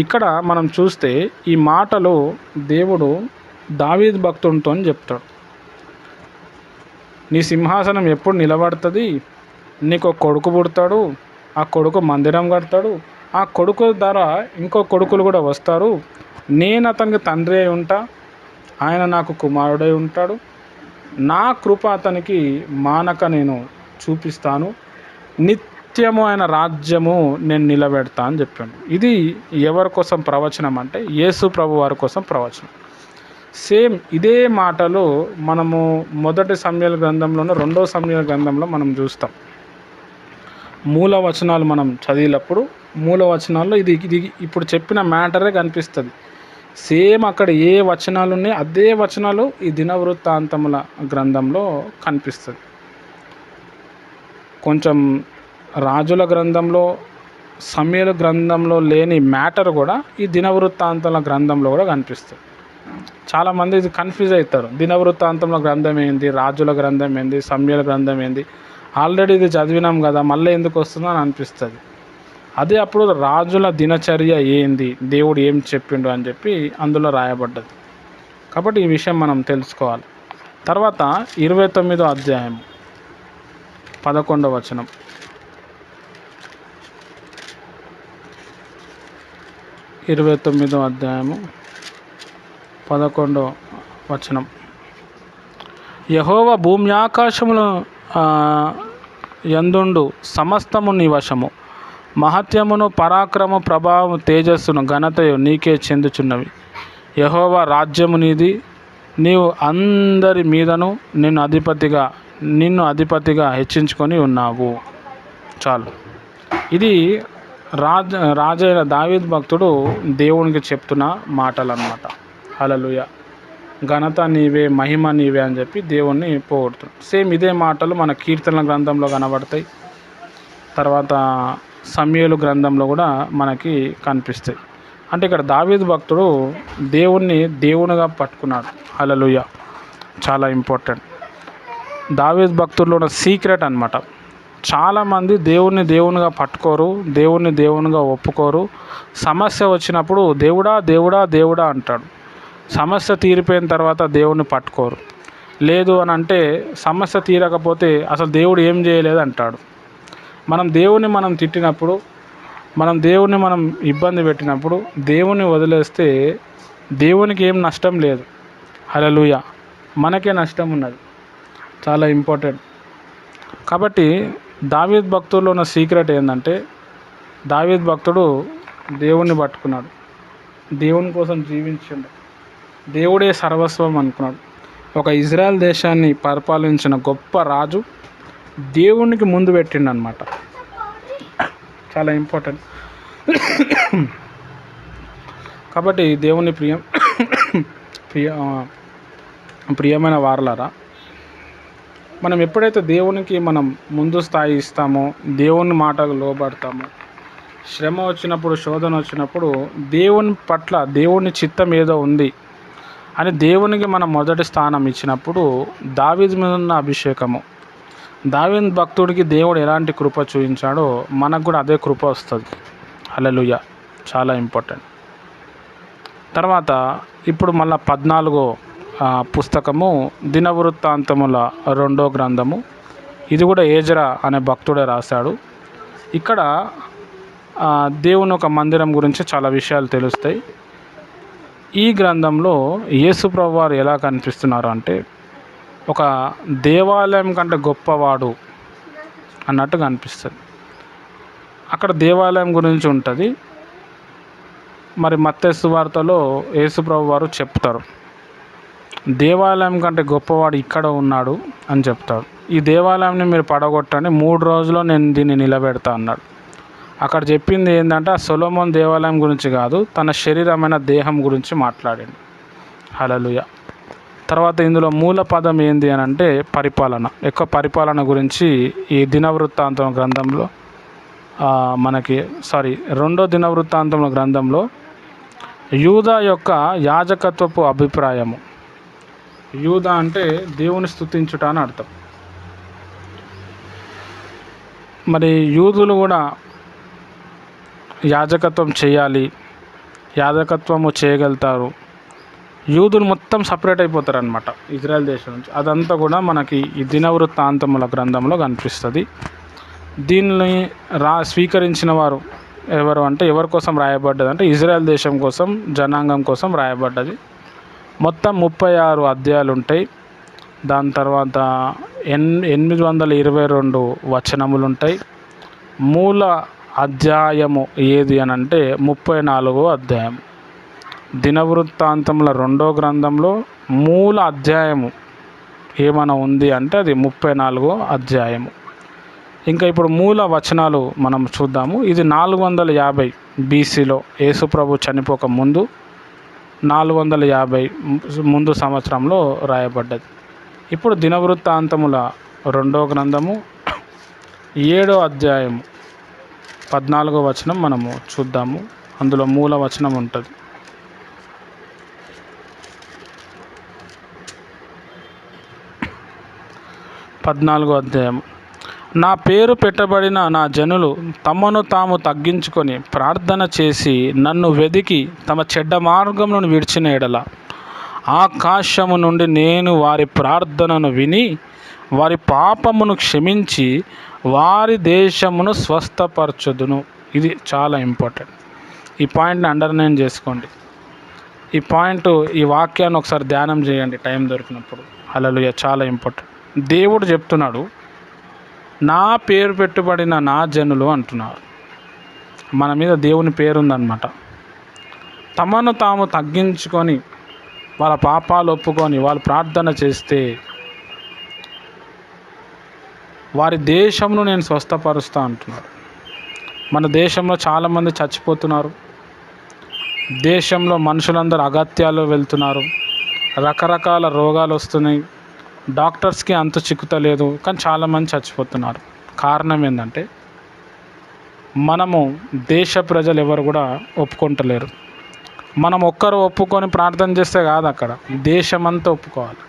ఇక్కడ మనం చూస్తే ఈ మాటలు దేవుడు దావీదు భక్తునితో చెప్తాడు. నీ సింహాసనం ఎప్పుడు నిలబడుతుంది, నీకు ఒక కొడుకు పుడతాడు, ఆ కొడుకు మందిరం కడతాడు, ఆ కొడుకు ద్వారా ఇంకో కొడుకులు కూడా వస్తారు. నేను అతనికి తండ్రి అయి ఉంటా, ఆయన నాకు కుమారుడై ఉంటాడు. నా కృప అతనికి మానక నేను చూపిస్తాను. నిత్యము ఆయన రాజ్యము నేను నిలబెడతా అని చెప్పాను. ఇది ఎవరి కోసం ప్రవచనం అంటే యేసు ప్రభు వారి కోసం ప్రవచనం. సేమ్ ఇదే మాటలు మనము మొదటి సమూయేలు గ్రంథంలోనూ రెండో సమూయేలు గ్రంథంలో మనం చూస్తాం. మూల వచనాలు మనం చదివినప్పుడు మూల వచనాల్లో ఇది ఇది ఇప్పుడు చెప్పిన మ్యాటరే కనిపిస్తుంది. సేమ్ అక్కడ ఏ వచనాలు ఉన్నాయో అదే వచనాలు ఈ దినవృత్తాంతముల గ్రంథంలో కనిపిస్తుంది. కొంచెం రాజుల గ్రంథంలో సమూయేలు గ్రంథంలో లేని మ్యాటర్ కూడా ఈ దినవృత్తాంతాల గ్రంథంలో కూడా కనిపిస్తుంది. చాలామంది ఇది కన్ఫ్యూజ్ అవుతారు. దినవృత్తాంతంలో గ్రంథం ఏంది, రాజుల గ్రంథం ఏంది, సమూయేలు గ్రంథం ఏంది, ఆల్రెడీ ఇది చదివినాం కదా మళ్ళీ ఎందుకు వస్తుందో అని అనిపిస్తుంది. అదే అప్పుడు రాజుల దినచర్య ఏంది, దేవుడు ఏం చెప్పిండు అని చెప్పి అందులో రాయబడ్డది. కాబట్టి ఈ విషయం మనం తెలుసుకోవాలి. తర్వాత 29వ అధ్యాయం 11వ వచనం. 29వ అధ్యాయము 11వ వచనం. యెహోవా భూమి ఆకాశములు యందుండు సమస్తము నీ వశము, మహత్యమును పరాక్రమ ప్రభావము తేజస్సును ఘనతయు నీకే చెందుచున్నవి. యెహోవా రాజ్యము నీది, నీవు అందరి మీదను నిన్ను అధిపతిగా హెచ్చించుకొని ఉన్నావు. చాలు. ఇది రాజైన దావీదు భక్తుడు దేవునికి చెప్తున్న మాటలు అన్నమాట. హల్లెలూయా. ఘనత నీవే, మహిమ నీవే అని చెప్పి దేవుణ్ణి పోగొడుతున్నాడు. సేమ్ ఇదే మాటలు మన కీర్తనల గ్రంథంలో కనబడతాయి. తర్వాత సమూయేలు గ్రంథంలో కూడా మనకి కనిపిస్తాయి. అంటే ఇక్కడ దావీదు భక్తుడు దేవుణ్ణి దేవునిగా పట్టుకున్నాడు. హల్లెలూయా. చాలా ఇంపార్టెంట్. దావీదు భక్తుల్లో ఉన్న సీక్రెట్ అన్నమాట. చాలామంది దేవుణ్ణి దేవునిగా పట్టుకోరు, దేవుణ్ణి దేవునిగా ఒప్పుకోరు. సమస్య వచ్చినప్పుడు దేవుడా దేవుడా దేవుడా అంటాడు. సమస్య తీరిపోయిన తర్వాత దేవుణ్ణి పట్టుకోరు. లేదు అని అంటే సమస్య తీరకపోతే అసలు దేవుడు ఏం చేయలేదు అంటాడు. మనం దేవుని మనం తిట్టినప్పుడు, మనం దేవుని మనం ఇబ్బంది పెట్టినప్పుడు దేవుని వదిలేస్తే దేవునికి ఏం నష్టం లేదు. హల్లెలూయా. మనకే నష్టం ఉన్నది. చాలా ఇంపార్టెంట్. కాబట్టి దావీదు భక్తుల్లో ఉన్న సీక్రెట్ ఏంటంటే దావీదు భక్తుడు దేవుణ్ణి పట్టుకున్నాడు, దేవుని కోసం జీవించిండు, దేవుడే సర్వస్వం అనుకున్నాడు. ఒక ఇజ్రాయెల్ దేశాన్ని పరిపాలించిన గొప్ప రాజు దేవునికి ముందు పెట్టిండు అనమాట. చాలా ఇంపార్టెంట్. కాబట్టి దేవుని ప్రియమైన వారలారా, మనం ఎప్పుడైతే దేవునికి మనం ముందు స్థాయి ఇస్తామో, దేవుని మాటకు లోబడతామో, శ్రమ వచ్చినప్పుడు, శోధన వచ్చినప్పుడు దేవుని పట్ల దేవుని చిత్తం ఏదో ఉంది అని దేవునికి మనం మొదటి స్థానం ఇచ్చినప్పుడు దావీదు మీద ఉన్న అభిషేకము, దావీదు భక్తుడికి దేవుడు ఎలాంటి కృప చూపించాడో మనకు కూడా అదే కృప వస్తుంది. హల్లెలూయా. చాలా ఇంపార్టెంట్. తర్వాత ఇప్పుడు మళ్ళీ 14వ పుస్తకము దినవృత్తాంతముల 2వ గ్రంథము. ఇది కూడా ఏజ్రా అనే భక్తుడే రాశాడు. ఇక్కడ దేవుని ఒక మందిరం గురించి చాలా విషయాలు తెలుస్తాయి. ఈ గ్రంథంలో యేసు ప్రభువు వారు ఎలా కనిపిస్తున్నారు అంటే ఒక దేవాలయం కంటే గొప్పవాడు అన్నట్టు కనిపిస్తుంది. అక్కడ దేవాలయం గురించి ఉంటుంది. మరి మత్తయి సువార్తలో యేసు ప్రభువు వారు చెప్తారు, దేవాలయం కంటే గొప్పవాడు ఇక్కడ ఉన్నాడు అని చెప్తాడు. ఈ దేవాలయాన్ని మీరు పడగొట్టండి, 3 రోజుల్లో నేను దీన్ని నిలబెడతా అన్నాడు. అక్కడ చెప్పింది ఏంటంటే ఆ సొలొమోన్ దేవాలయం గురించి కాదు, తన శరీరమైన దేహం గురించి మాట్లాడాడు. హల్లెలూయా. తర్వాత ఇందులో మూల పదం ఏంది అని అంటే పరిపాలన. ఎక్కువ పరిపాలన గురించి ఈ దినవృత్తాంతం గ్రంథంలో మనకి 2వ దినవృత్తాంతముల గ్రంథంలో యూదా యొక్క యాజకత్వపు అభిప్రాయము. యూదా అంటే దేవుని స్తుతించుట అని అర్థం. మరి యూదులు కూడా యాజకత్వం చేయాలి, యాజకత్వము చేయగలుగుతారు. యూదులు మొత్తం సపరేట్ అయిపోతారు అనమాట ఇజ్రాయెల్ దేశం నుంచి. అదంతా కూడా మనకి ఈ దినవృత్తాంతముల గ్రంథంలో కనిపిస్తుంది. దీన్ని స్వీకరించిన వారు ఎవరు అంటే ఎవరి కోసం రాయబడ్డది అంటే ఇజ్రాయెల్ దేశం కోసం, జనాంగం కోసం రాయబడ్డది. మొత్తం 36 అధ్యాయాలు ఉంటాయి. దాని తర్వాత 822 వచనములు ఉంటాయి. మూల అధ్యాయము ఏది అని అంటే 34వ అధ్యాయం. దినవృత్తాంతముల 2వ గ్రంథంలో మూల అధ్యాయము ఏమైనా ఉంది అంటే అది 34వ అధ్యాయము. ఇంకా ఇప్పుడు మూల వచనాలు మనం చూద్దాము. ఇది 450 బీసీలో యేసుప్రభు చనిపోక ముందు 450 ముందు సంవత్సరంలో రాయబడ్డది. ఇప్పుడు దినవృత్తాంతముల 2వ గ్రంథము 7వ అధ్యాయము 14వ వచనం మనము చూద్దాము. అందులో మూల వచనం ఉంటుంది. పద్నాలుగో అధ్యాయం. నా పేరు పెట్టబడిన నా జనులు తమను తాము తగ్గించుకొని ప్రార్థన చేసి నన్ను వెదికి తమ చెడ్డ మార్గములను విడిచిన ఎడల ఆకాశము నుండి నేను వారి ప్రార్థనను విని వారి పాపమును క్షమించి వారి దేశమును స్వస్థపరచుదును. ఇది చాలా ఇంపార్టెంట్. ఈ పాయింట్ని అండర్లైన్ చేసుకోండి. ఈ వాక్యాన్ని ఒకసారి ధ్యానం చేయండి టైం దొరికినప్పుడు. హల్లెలూయా. చాలా ఇంపార్టెంట్. దేవుడు చెప్తున్నాడు, నా పేరు పెట్టుబడిన నా జనులు అంటున్నారు. మన మీద దేవుని పేరుందన్నమాట. తమను తాము తగ్గించుకొని వాళ్ళ పాపాలు ఒప్పుకొని వాళ్ళు ప్రార్థన చేస్తే వారి దేశంను నేను స్వస్థపరుస్తా అంటున్నారు. మన దేశంలో చాలామంది చచ్చిపోతున్నారు. దేశంలో మనుషులందరూ అగత్యాలు వెళ్తున్నారు. రకరకాల రోగాలు వస్తున్నాయి. డాక్టర్స్కి అంత చిక్కుతలేదు, కానీ చాలామంది చచ్చిపోతున్నారు. కారణం ఏంటంటే మనము దేశ ప్రజలు ఎవరు కూడా ఒప్పుకుంటలేరు. మనం ఒక్కరు ఒప్పుకొని ప్రార్థన చేస్తే కాదు, అక్కడ దేశమంతా ఒప్పుకోవాలి.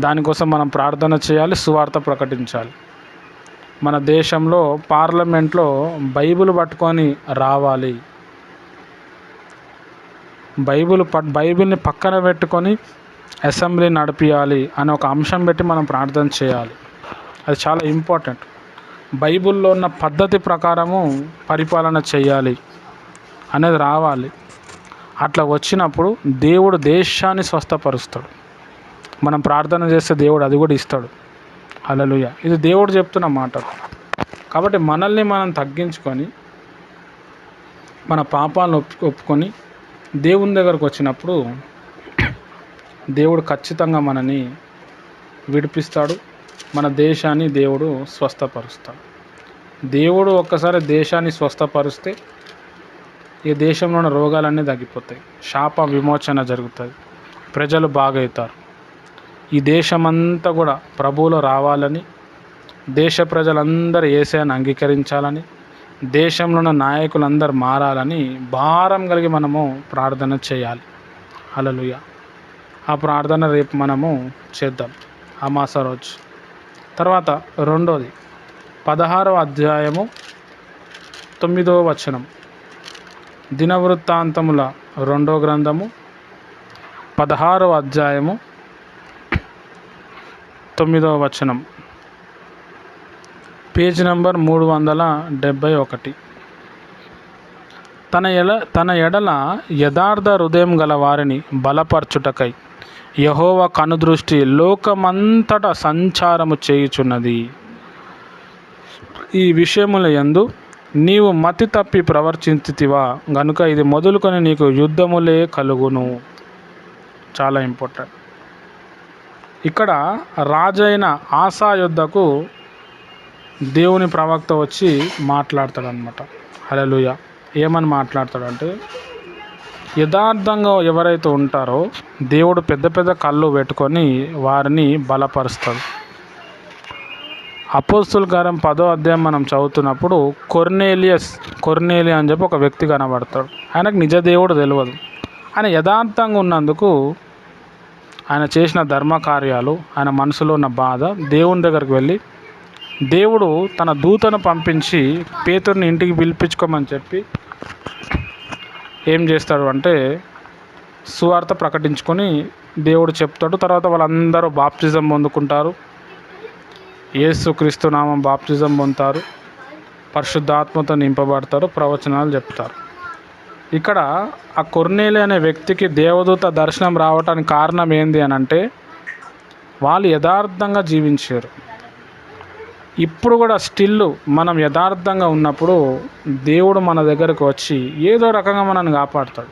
దానికోసం మనం ప్రార్థన చేయాలి, సువార్త ప్రకటించాలి. మన దేశంలో పార్లమెంట్లో బైబిల్ పట్టుకొని రావాలి. బైబిల్ని పక్కన పెట్టుకొని అసెంబ్లీ నడిపించాలి అనే ఒక అంశం పెట్టి మనం ప్రార్థన చేయాలి. అది చాలా ఇంపార్టెంట్. బైబిల్లో ఉన్న పద్ధతి ప్రకారము పరిపాలన చేయాలి అనేది రావాలి. అట్లా వచ్చినప్పుడు దేవుడు దేశాన్ని స్వస్థపరుస్తాడు. మనం ప్రార్థన చేస్తే దేవుడు అది కూడా ఇస్తాడు. హల్లెలూయా. ఇది దేవుడు చెప్తున్న మాట. కాబట్టి మనల్ని మనం తగ్గించుకొని మన పాపాలను ఒప్పుకొని దేవుని దగ్గరకు వచ్చినప్పుడు దేవుడు ఖచ్చితంగా మనని విడిపిస్తాడు. మన దేశాన్ని దేవుడు స్వస్థపరుస్తాడు. దేవుడు ఒక్కసారి దేశాన్ని స్వస్థపరిస్తే ఈ దేశంలో ఉన్న రోగాలన్నీ తగ్గిపోతాయి. శాప విమోచన జరుగుతుంది. ప్రజలు బాగవుతారు. ఈ దేశమంతా కూడా ప్రభువులో రావాలని, దేశ ప్రజలందరూ యేసయ్యను అంగీకరించాలని, దేశంలో ఉన్న నాయకులందరూ మారాలని భారం కలిగి మనము ప్రార్థన చేయాలి. హల్లెలూయా. ఆ ప్రార్థన రేపు మనము చేద్దాం, అమాస రోజు. తర్వాత రెండోది 16వ అధ్యాయము 9వ వచనం. దినవృత్తాంతముల 2వ గ్రంథము 16వ అధ్యాయము 9వ వచనం, పేజ్ నెంబర్ 371. తన ఎడల యథార్థ హృదయం గల వారిని బలపరచుటకై యెహోవా కనుదృష్టి లోకమంతటా సంచారము చేయుచున్నది. ఈ విషయముల యందు నీవు మతి తప్పి ప్రవర్తించితివా గనుక ఇది మొదలుకొని నీకు యుద్ధములే కలుగును. చాలా ఇంపార్టెంట్. ఇక్కడ రాజైన ఆసా యుద్ధకు దేవుని ప్రవక్త వచ్చి మాట్లాడతాడనమాట. హల్లెలూయా. ఏమని మాట్లాడతాడంటే, యథార్థంగా ఎవరైతే ఉంటారో దేవుడు పెద్ద పెద్ద కళ్ళు పెట్టుకొని వారిని బలపరుస్తాడు. అపోస్తుల కార్యం 10వ అధ్యాయం మనం చదువుతున్నప్పుడు కొర్నేలి అని చెప్పి ఒక వ్యక్తి కనబడతాడు. ఆయనకు నిజ దేవుడు తెలియదు. ఆయన యథార్థంగా ఉన్నందుకు ఆయన చేసిన ధర్మకార్యాలు, ఆయన మనసులో ఉన్న బాధ, దేవుని దగ్గరికి వెళ్ళి దేవుడు తన దూతను పంపించి పేతురుని ఇంటికి పిలిపించుకోమని చెప్పి ఏం చేస్తాడు అంటే సువార్త ప్రకటించుకొని దేవుడు చెప్తాడు. తర్వాత వాళ్ళందరూ బాప్తిజం పొందుకుంటారు. యేసుక్రీస్తు నామం బాప్తిజం పొందుతారు. పరిశుద్ధాత్మతో నింపబడతారు. ప్రవచనాలు చెప్తారు. ఇక్కడ ఆ కొర్నేలి అనే వ్యక్తికి దేవదూత దర్శనం రావడానికి కారణం ఏంది అని అంటే వాళ్ళు యథార్థంగా జీవించారు. ఇప్పుడు కూడా స్టిల్ మనం యథార్థంగా ఉన్నప్పుడు దేవుడు మన దగ్గరకు వచ్చి ఏదో రకంగా మనల్ని కాపాడుతాడు.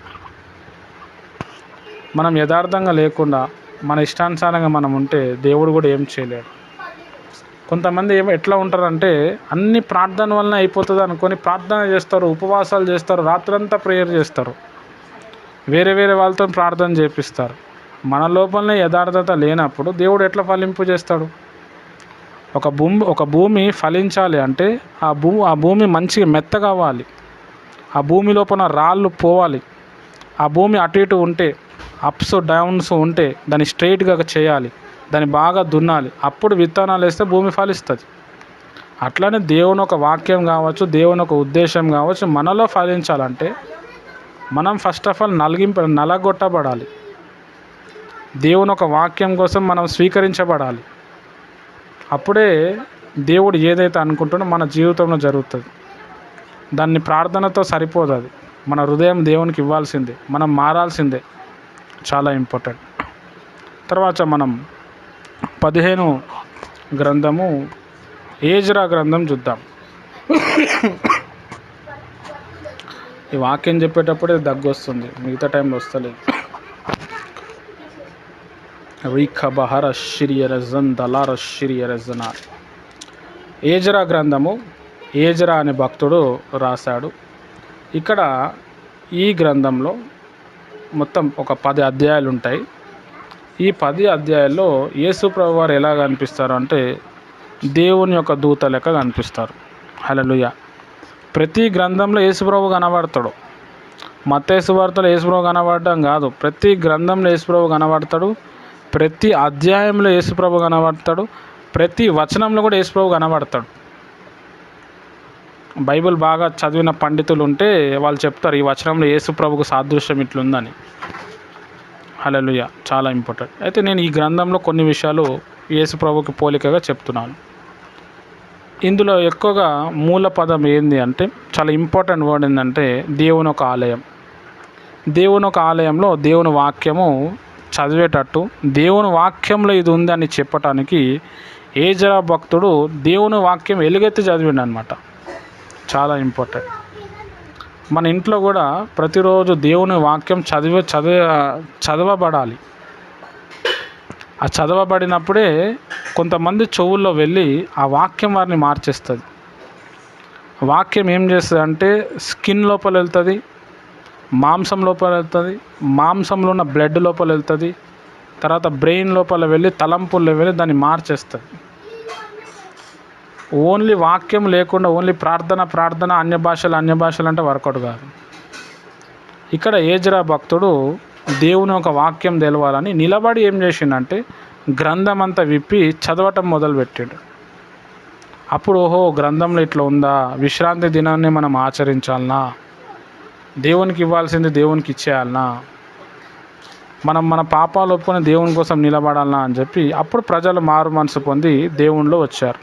మనం యథార్థంగా లేకుండా మన ఇష్టానుసారంగా మనం ఉంటే దేవుడు కూడా ఏం చేయలేడు. కొంతమంది ఎట్లా ఉంటారంటే అన్ని ప్రార్థన వలన అయిపోతుంది అనుకొని ప్రార్థన చేస్తారు, ఉపవాసాలు చేస్తారు, రాత్రంతా ప్రేయర్ చేస్తారు, వేరే వేరే వాళ్ళతో ప్రార్థన చేపిస్తారు. మన లోపలనే యథార్థత లేనప్పుడు దేవుడు ఎట్లా ఫలింపు చేస్తాడు? ఒక భూమి ఫలించాలి అంటే ఆ భూమి మంచిగా మెత్తగా అవ్వాలి, ఆ భూమి లోపల రాళ్ళు పోవాలి, ఆ భూమి అటు ఇటు ఉంటే అప్స్ డౌన్స్ ఉంటే దాన్ని స్ట్రైట్గా చేయాలి, దాన్ని బాగా దున్నాలి, అప్పుడు విత్తనాలు వేస్తే భూమి ఫలిస్తుంది. అట్లనే దేవుని ఒక వాక్యం కావచ్చు, దేవుని ఒక ఉద్దేశం కావచ్చు మనలో ఫలించాలంటే మనం ఫస్ట్ ఆఫ్ ఆల్ నలగొట్టబడాలి. దేవుని ఒక వాక్యం కోసం మనం స్వీకరించబడాలి. అప్పుడే దేవుడు ఏదైతే అనుకుంటున్నా మన జీవితంలో జరుగుతుంది. దాన్ని ప్రార్థనతో సరిపోదు, అది మన హృదయం దేవునికి ఇవ్వాల్సిందే, మనం మారాల్సిందే, చాలా ఇంపార్టెంట్. తర్వాత మనం 15 గ్రంథము ఏజ్రా గ్రంథం చూద్దాం. ఈ వాక్యం చెప్పేటప్పుడే దగ్గు వస్తుంది, మిగతా టైంలో వస్తలేదు. రీఖబహర షిరియరజన్ దలార షిరియరజనార్. ఏజ్రా గ్రంథము ఏజ్రా అనే భక్తుడు రాశాడు. ఇక్కడ ఈ గ్రంథంలో మొత్తం ఒక 10 అధ్యాయాలు ఉంటాయి. ఈ 10 అధ్యాయాల్లో యేసు ప్రభు వారు ఎలా కనిపిస్తారు అంటే దేవుని యొక్క దూత లెక్క కనిపిస్తారు. హల్లెలూయా. ప్రతి గ్రంథంలో యేసు ప్రభు కనబడతాడు. మత్తయి సువార్తలో యేసు ప్రభు కనబడడం కాదు, ప్రతి గ్రంథంలో యేసు ప్రభు కనబడతాడు, ప్రతి అధ్యాయంలో యేసు ప్రభు కనబడతాడు, ప్రతి వచనంలో కూడా యేసు ప్రభు కనబడతాడు. బైబిల్ బాగా చదివిన పండితులు ఉంటే వాళ్ళు చెప్తారు ఈ వచనంలో యేసు ప్రభుకు సాదృశ్యం ఇట్లుందని. హల్లెలూయా, చాలా ఇంపార్టెంట్. అయితే నేను ఈ గ్రంథంలో కొన్ని విషయాలు యేసు ప్రభుకి పోలికగా చెప్తున్నాను. ఇందులో ఎక్కువగా మూల పదం ఏంది అంటే చాలా ఇంపార్టెంట్ వర్డ్ ఏంటంటే దేవుని ఒక ఆలయం. దేవుని ఒక ఆలయంలో దేవుని వాక్యము చదివేటట్టు దేవుని వాక్యంలో ఇది ఉంది అని చెప్పటానికి ఏజ్రా భక్తుడు దేవుని వాక్యం ఎలుగెత్తి చదివిండు అనమాట. చాలా ఇంపార్టెంట్. మన ఇంట్లో కూడా ప్రతిరోజు దేవుని వాక్యం చదవబడాలి. ఆ చదవబడినప్పుడే కొంతమంది చెవుల్లో వెళ్ళి ఆ వాక్యం వారిని మార్చేస్తుంది. వాక్యం ఏం చేస్తుంది అంటే స్కిన్ లోపల వెళ్తుంది, మాంసం లోపల వెళ్తుంది, మాంసంలో ఉన్న బ్లడ్ లోపల వెళ్తుంది, తర్వాత బ్రెయిన్ లోపల వెళ్ళి తలంపుల్లో వెళ్ళి దాన్ని మార్చేస్తుంది. ఓన్లీ వాక్యం లేకుండా ఓన్లీ ప్రార్థన అన్య భాషలు అంటే వర్కౌట్ కాదు. ఇక్కడ ఏజ్రా భక్తుడు దేవుని ఒక వాక్యం తెలవాలని నిలబడి ఏం చేసిండంటే గ్రంథం అంతా విప్పి చదవటం మొదలుపెట్టాడు. అప్పుడు ఓహో గ్రంథంలో ఇట్లా ఉందా, విశ్రాంతి దినాన్ని మనం ఆచరించాలనా, దేవునికి ఇవ్వాల్సింది దేవునికి ఇచ్చేయాలనా, మనం మన పాపాలు ఒప్పుకొని దేవుని కోసం నిలబడాలనా అని చెప్పి అప్పుడు ప్రజలు మారు మనసు పొంది దేవునిలో వచ్చారు.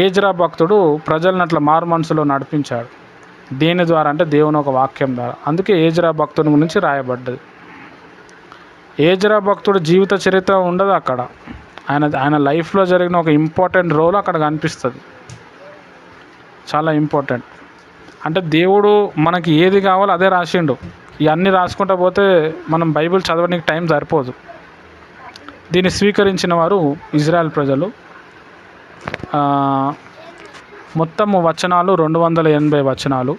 ఏజ్రా భక్తుడు ప్రజలను అట్లా మారు మనసులో నడిపించాడు. దేని ద్వారా అంటే దేవుని ఒక వాక్యం ద్వారా. అందుకే ఏజ్రా భక్తుని గురించి రాయబడ్డది. ఏజ్రా భక్తుడు జీవిత చరిత్ర ఉండదు అక్కడ, ఆయన లైఫ్లో జరిగిన ఒక ఇంపార్టెంట్ రోల్ అక్కడ కనిపిస్తుంది. చాలా ఇంపార్టెంట్. అంటే దేవుడు మనకి ఏది కావాలో అదే రాసిండు. ఇవన్నీ రాసుకుంటూ పోతే మనం బైబిల్ చదవడానికి టైం సరిపోదు. దీన్ని స్వీకరించిన వారు ఇజ్రాయెల్ ప్రజలు. మొత్తము వచనాలు 280 వచనాలు.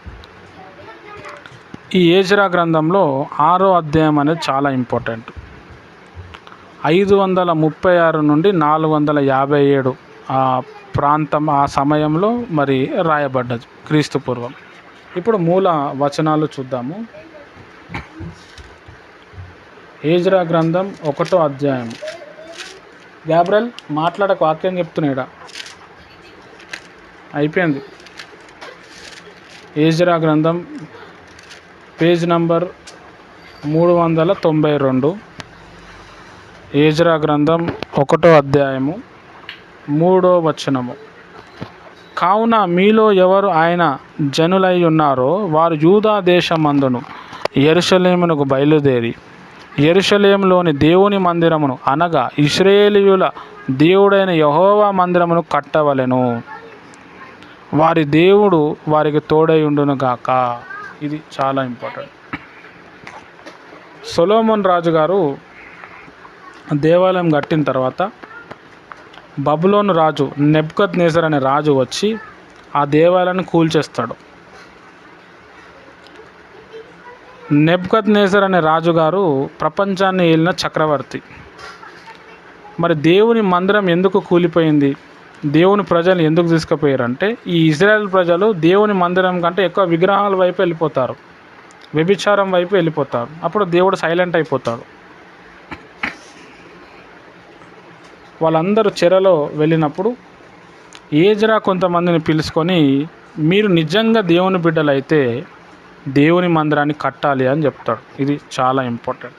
ఈ ఏజ్రా గ్రంథంలో 6వ అధ్యాయం అనేది చాలా ఇంపార్టెంట్. 536 నుండి 457 ప్రాంతం ఆ సమయంలో మరి రాయబడ్డది క్రీస్తు పూర్వం. ఇప్పుడు మూల వచనాలు చూద్దాము. ఏజ్రా గ్రంథం 1వ అధ్యాయం. గ్యాబ్రియల్ మాట్లాడక వాక్యం చెప్తున్నాడా? అయిపోయింది. ఏజ్రా గ్రంథం పేజ్ నంబర్ 392. ఏజ్రా గ్రంథం 1వ అధ్యాయము 3వ వచనము. కావున మీలో ఎవరు ఆయన జనులై ఉన్నారో వారు యూదా దేశమందును యెరూషలేమునకు బయలుదేరి యెరూషలేములోని దేవుని మందిరమును అనగా ఇశ్రాయేలీయుల దేవుడైన యెహోవా మందిరమును కట్టవలెను, వారి దేవుడు వారికి తోడై ఉండును గాక. ఇది చాలా ఇంపార్టెంట్. సొలొమోన్ రాజు గారు దేవాలయం కట్టిన తర్వాత బబులోను రాజు నెబుకద్నెజర్ అనే రాజు వచ్చి ఆ దేవాలయాన్ని కూల్చేస్తాడు. నెబుకద్నెజర్ అనే రాజుగారు ప్రపంచాన్ని ఏలిన చక్రవర్తి. మరి దేవుని మందిరం ఎందుకు కూలిపోయింది, దేవుని ప్రజలు ఎందుకు తీసుకుపోయారంటే, ఈ ఇజ్రాయెల్ ప్రజలు దేవుని మందిరం కంటే ఎక్కువ విగ్రహాల వైపు వెళ్ళిపోతారు, వ్యభిచారం వైపు వెళ్ళిపోతారు. అప్పుడు దేవుడు సైలెంట్ అయిపోతాడు. వాళ్ళందరూ చెరలో వెళ్ళినప్పుడు ఏజ్రా కొంతమందిని పిలుచుకొని, మీరు నిజంగా దేవుని బిడ్డలైతే దేవుని మందిరాన్ని కట్టాలి అని చెప్తాడు. ఇది చాలా ఇంపార్టెంట్.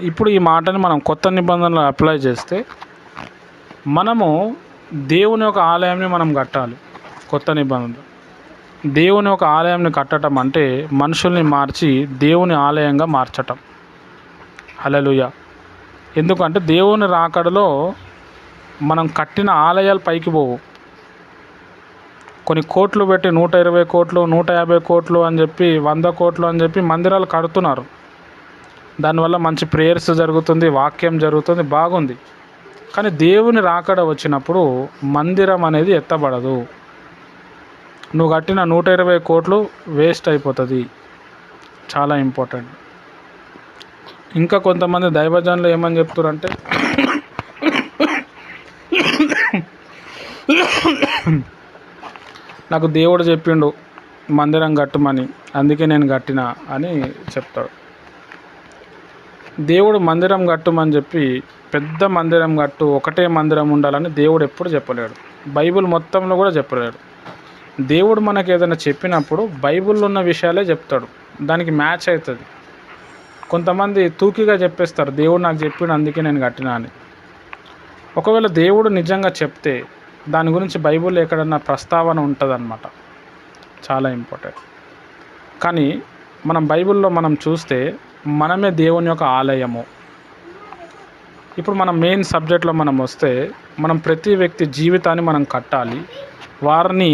ఇప్పుడు ఈ మాటని మనం కొత్త నిబంధనలు అప్లై చేస్తే, మనము దేవుని యొక్క ఆలయాన్ని మనం కట్టాలి. కొత్త నిబంధనలు దేవుని యొక్క ఆలయాన్ని కట్టడం అంటే మనుషుల్ని మార్చి దేవుని ఆలయంగా మార్చటం. హల్లెలూయా. ఎందుకంటే దేవుని రాకడలో మనం కట్టిన ఆలయాలు పైకి పోవు. కొన్ని కోట్లు పెట్టి 120 కోట్లు 150 కోట్లు అని చెప్పి 100 కోట్లు అని చెప్పి మందిరాలు కడుతున్నారు. దానివల్ల మంచి ప్రేయర్స్ జరుగుతుంది, వాక్యం జరుగుతుంది, బాగుంది. కానీ దేవుని రాకడ వచ్చినప్పుడు మందిరం అనేది ఎత్తబడదు. నువ్వు కట్టిన 120 కోట్లు వేస్ట్ అయిపోతుంది. చాలా ఇంపార్టెంట్. ఇంకా కొంతమంది దైవజనులు ఏమని చెప్తారంటే, నాకు దేవుడు చెప్పిండు మందిరం కట్టమని, అందుకే నేను కట్టిన అని చెప్తాడు. దేవుడు మందిరం కట్టమని చెప్పి పెద్ద మందిరం కట్టు, ఒకటే మందిరం ఉండాలని దేవుడు ఎప్పుడు చెప్పలేడు. బైబిల్ మొత్తంలో కూడా చెప్పలేడు. దేవుడు మనకు ఏదైనా చెప్పినప్పుడు బైబిల్లో ఉన్న విషయాలే చెప్తాడు, దానికి మ్యాచ్ అవుతుంది. కొంతమంది తూకిగా చెప్పేస్తారు, దేవుడు నాకు చెప్పిండు అందుకే నేను కట్టినా అని. ఒకవేళ దేవుడు నిజంగా చెప్తే దాని గురించి బైబిల్లో ఎక్కడన్నా ప్రస్తావన ఉంటుందన్నమాట. చాలా ఇంపార్టెంట్. కానీ మనం బైబిల్లో మనం చూస్తే మనమే దేవుని యొక్క ఆలయము. ఇప్పుడు మనం మెయిన్ సబ్జెక్ట్లో మనం వస్తే, మనం ప్రతి వ్యక్తి జీవితాన్ని మనం కట్టాలి, వారిని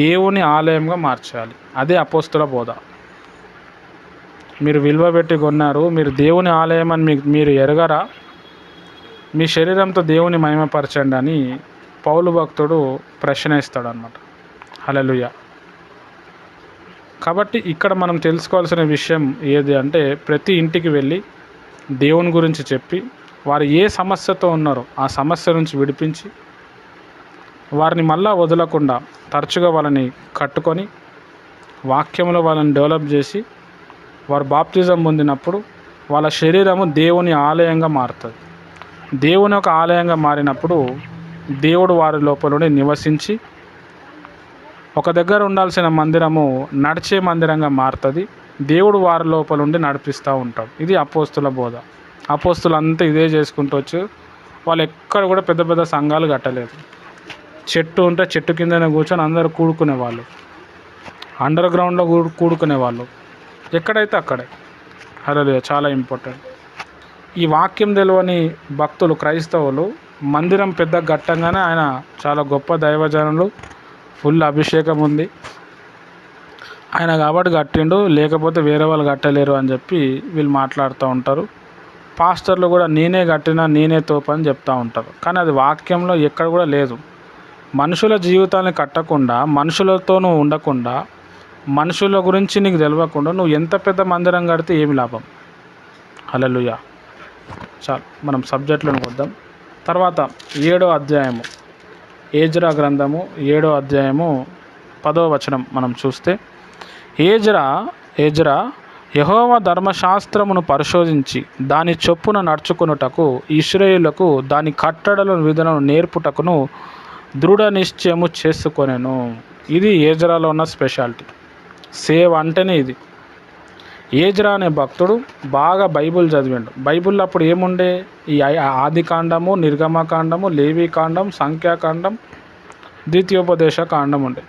దేవుని ఆలయంగా మార్చాలి. అదే అపోస్తుల బోధ. మీరు విలువ పెట్టి కొన్నారు, మీరు దేవుని ఆలయం అని మీరు ఎరగరా? మీ శరీరంతో దేవుని మహిమపరచండి అని పౌలు భక్తుడు ప్రశ్నిస్తాడు అన్నమాట. హల్లెలూయా. కాబట్టి ఇక్కడ మనం తెలుసుకోవాల్సిన విషయం ఏది అంటే, ప్రతి ఇంటికి వెళ్ళి దేవుని గురించి చెప్పి, వారు ఏ సమస్యతో ఉన్నారో ఆ సమస్య నుంచి విడిపించి, వారిని మళ్ళా వదలకుండా తరచుగా వాళ్ళని కట్టుకొని వాక్యంలో వాళ్ళని డెవలప్ చేసి, వారు బాప్తిజం పొందినప్పుడు వాళ్ళ శరీరము దేవుని ఆలయంగా మారుతుంది. దేవుని యొక్క ఆలయంగా మారినప్పుడు దేవుడు వారి లోపలనే నివసించి, ఒక దగ్గర ఉండాల్సిన మందిరము నడిచే మందిరంగా మారుతుంది. దేవుడు వారి లోపల ఉండి నడిపిస్తూ ఉంటాడు. ఇది అపోస్తుల బోధ. అపోస్తులు అంతా ఇదే చేసుకుంటూ వచ్చు. వాళ్ళు ఎక్కడ కూడా పెద్ద పెద్ద సంఘాలు కట్టలేదు. చెట్టు ఉంటే చెట్టు కిందనే కూర్చొని అందరూ కూడుకునేవాళ్ళు, అండర్ గ్రౌండ్లో కూడుకునేవాళ్ళు, ఎక్కడైతే అక్కడే. హల్లెలూయా. చాలా ఇంపార్టెంట్. ఈ వాక్యం తెలియని భక్తులు, క్రైస్తవులు మందిరం పెద్ద ఘట్టంగానే ఆయన చాలా గొప్ప దైవజనులు, ఫుల్ అభిషేకం ఉంది ఆయన కాబట్టి కట్టిండు, లేకపోతే వేరే వాళ్ళు కట్టలేరు అని చెప్పి వీళ్ళు మాట్లాడుతూ ఉంటారు. పాస్టర్లు కూడా నేనే కట్టినా నేనే తోపు అని చెప్తూ ఉంటారు. కానీ అది వాక్యంలో ఎక్కడ కూడా లేదు. మనుషుల జీవితాన్ని కట్టకుండా, మనుషులతో నువ్వు ఉండకుండా, మనుషుల గురించి నీకు తెలియకుండా నువ్వు ఎంత పెద్ద మందిరం కడితే ఏమి లాభం? హల్లెలూయా. చాలు, మనం సబ్జెక్టులను వద్దాం. తర్వాత 7వ అధ్యాయము, ఏజ్రా గ్రంథము 7వ అధ్యాయము 10వ వచనం మనం చూస్తే, ఏజ్రా యెహోవా ధర్మశాస్త్రమును పరిశోధించి దాని చొప్పున నడుచుకొనుటకు, ఇశ్రాయేలులకు దాని కట్టడలను విధులను నేర్పుటకును దృఢ నిశ్చయము చేసుకొనెను. ఇది ఏజ్రాలో ఉన్న స్పెషాలిటీ. సేవ్ అంటేనే ఇది. ఏజ్రా అనే భక్తుడు బాగా బైబిల్ చదివిండు. బైబిల్లో అప్పుడు ఏముండే? ఈ ఆది కాండము, నిర్గమకాండము, లేవీకాండం, సంఖ్యాకాండం, ద్వితీయోపదేశ కాండం ఉండే.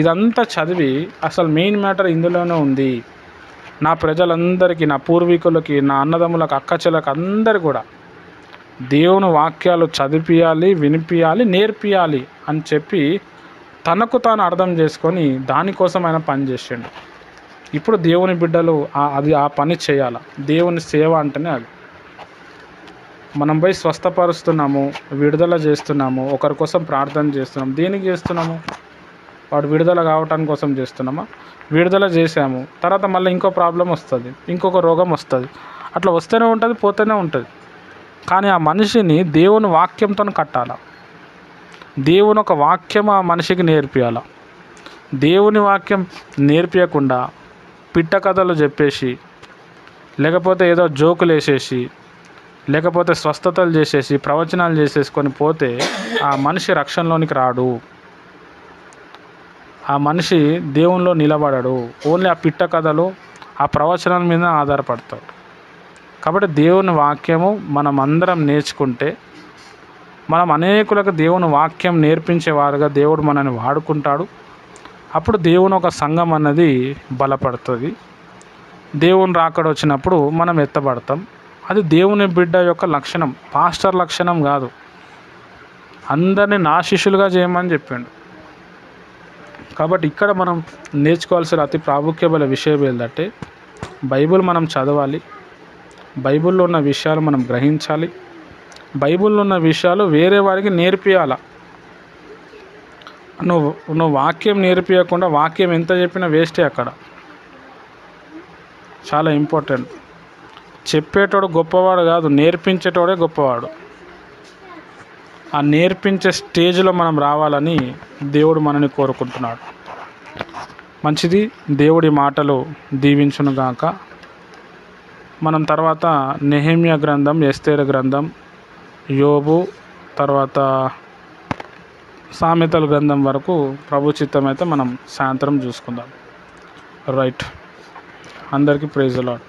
ఇదంతా చదివి అసలు మెయిన్ మ్యాటర్ ఇందులోనే ఉంది. నా ప్రజలందరికీ, నా పూర్వీకులకి, నా అన్నదమ్ములకు, అక్కచెలకు అందరు కూడా దేవుని వాక్యాలు చదివియాలి, వినిపియాలి, నేర్పియాలి అని చెప్పి తనకు తాను అర్థం చేసుకొని దానికోసం ఆయన పని చేసిండు. ఇప్పుడు దేవుని బిడ్డలు ఆ పని చేయాలి. దేవుని సేవ అంటేనే అది. మనం పోయి స్వస్థపరుస్తున్నాము, విడుదల చేస్తున్నాము, ఒకరి కోసం ప్రార్థన చేస్తున్నాము. దేనికి చేస్తున్నాము? వాడు విడుదల కావటానికి కోసం చేస్తున్నామా? విడుదల చేసాము, తర్వాత మళ్ళీ ఇంకో ప్రాబ్లం వస్తుంది, ఇంకొక రోగం వస్తుంది. అట్లా వస్తూనే ఉంటుంది, పోతూనే ఉంటుంది. కానీ ఆ మనిషిని దేవుని వాక్యంతో కట్టాలి. దేవుని ఒక వాక్యం ఆ మనిషికి నేర్పియాలి. దేవుని వాక్యం నేర్పించకుండా పిట్ట కథలు చెప్పేసి, లేకపోతే ఏదో జోకులు వేసేసి, లేకపోతే స్వస్థతలు చేసేసి, ప్రవచనాలు చేసేసుకొని పోతే ఆ మనిషి రక్షణలోనికి రాడు. ఆ మనిషి దేవునిలో నిలబడడు. ఓన్లీ ఆ పిట్ట కథలు, ఆ ప్రవచనాల మీద ఆధారపడతాడు. కాబట్టి దేవుని వాక్యము మనం అందరం నేర్చుకుంటే, మనం అనేకులకు దేవుని వాక్యం నేర్పించేవారుగా దేవుడు మనల్ని వాడుకుంటాడు. అప్పుడు దేవుని ఒక సంఘం అన్నది బలపడుతుంది. దేవుని రాకడ వచ్చినప్పుడు మనం ఎత్తబడతాం. అది దేవుని బిడ్డ యొక్క లక్షణం, పాస్టర్ లక్షణం కాదు. అందరినీ నా శిష్యులుగా చేయమని చెప్పిండు. కాబట్టి ఇక్కడ మనం నేర్చుకోవాల్సిన అతి ప్రాముఖ్యమైన విషయం ఏంటంటే, బైబిల్ మనం చదవాలి, బైబిల్లో ఉన్న విషయాలు మనం గ్రహించాలి, బైబిల్లో ఉన్న విషయాలు వేరే వారికి నేర్పియాల. నువ్వు వాక్యం నేర్పియకుండా వాక్యం ఎంత చెప్పినా వేస్టే. అక్కడ చాలా ఇంపార్టెంట్. చెప్పేటోడు గొప్పవాడు కాదు, నేర్పించేటోడే గొప్పవాడు. ఆ నేర్పించే స్టేజ్లో మనం రావాలని దేవుడు మనని కోరుకుంటున్నాడు. మంచిది. దేవుడి మాటలు దీవించునుగాక. మనం తర్వాత నెహెమ్యా గ్రంథం, ఎస్తేరు గ్రంథం, యోబు, తర్వాత సామెతల గ్రంథం వరకు ప్రభు చిత్తమైతే మనం సాయంత్రం చూసుకుందాం. రైట్. అందరికీ ప్రైజ్ ది లార్డ్.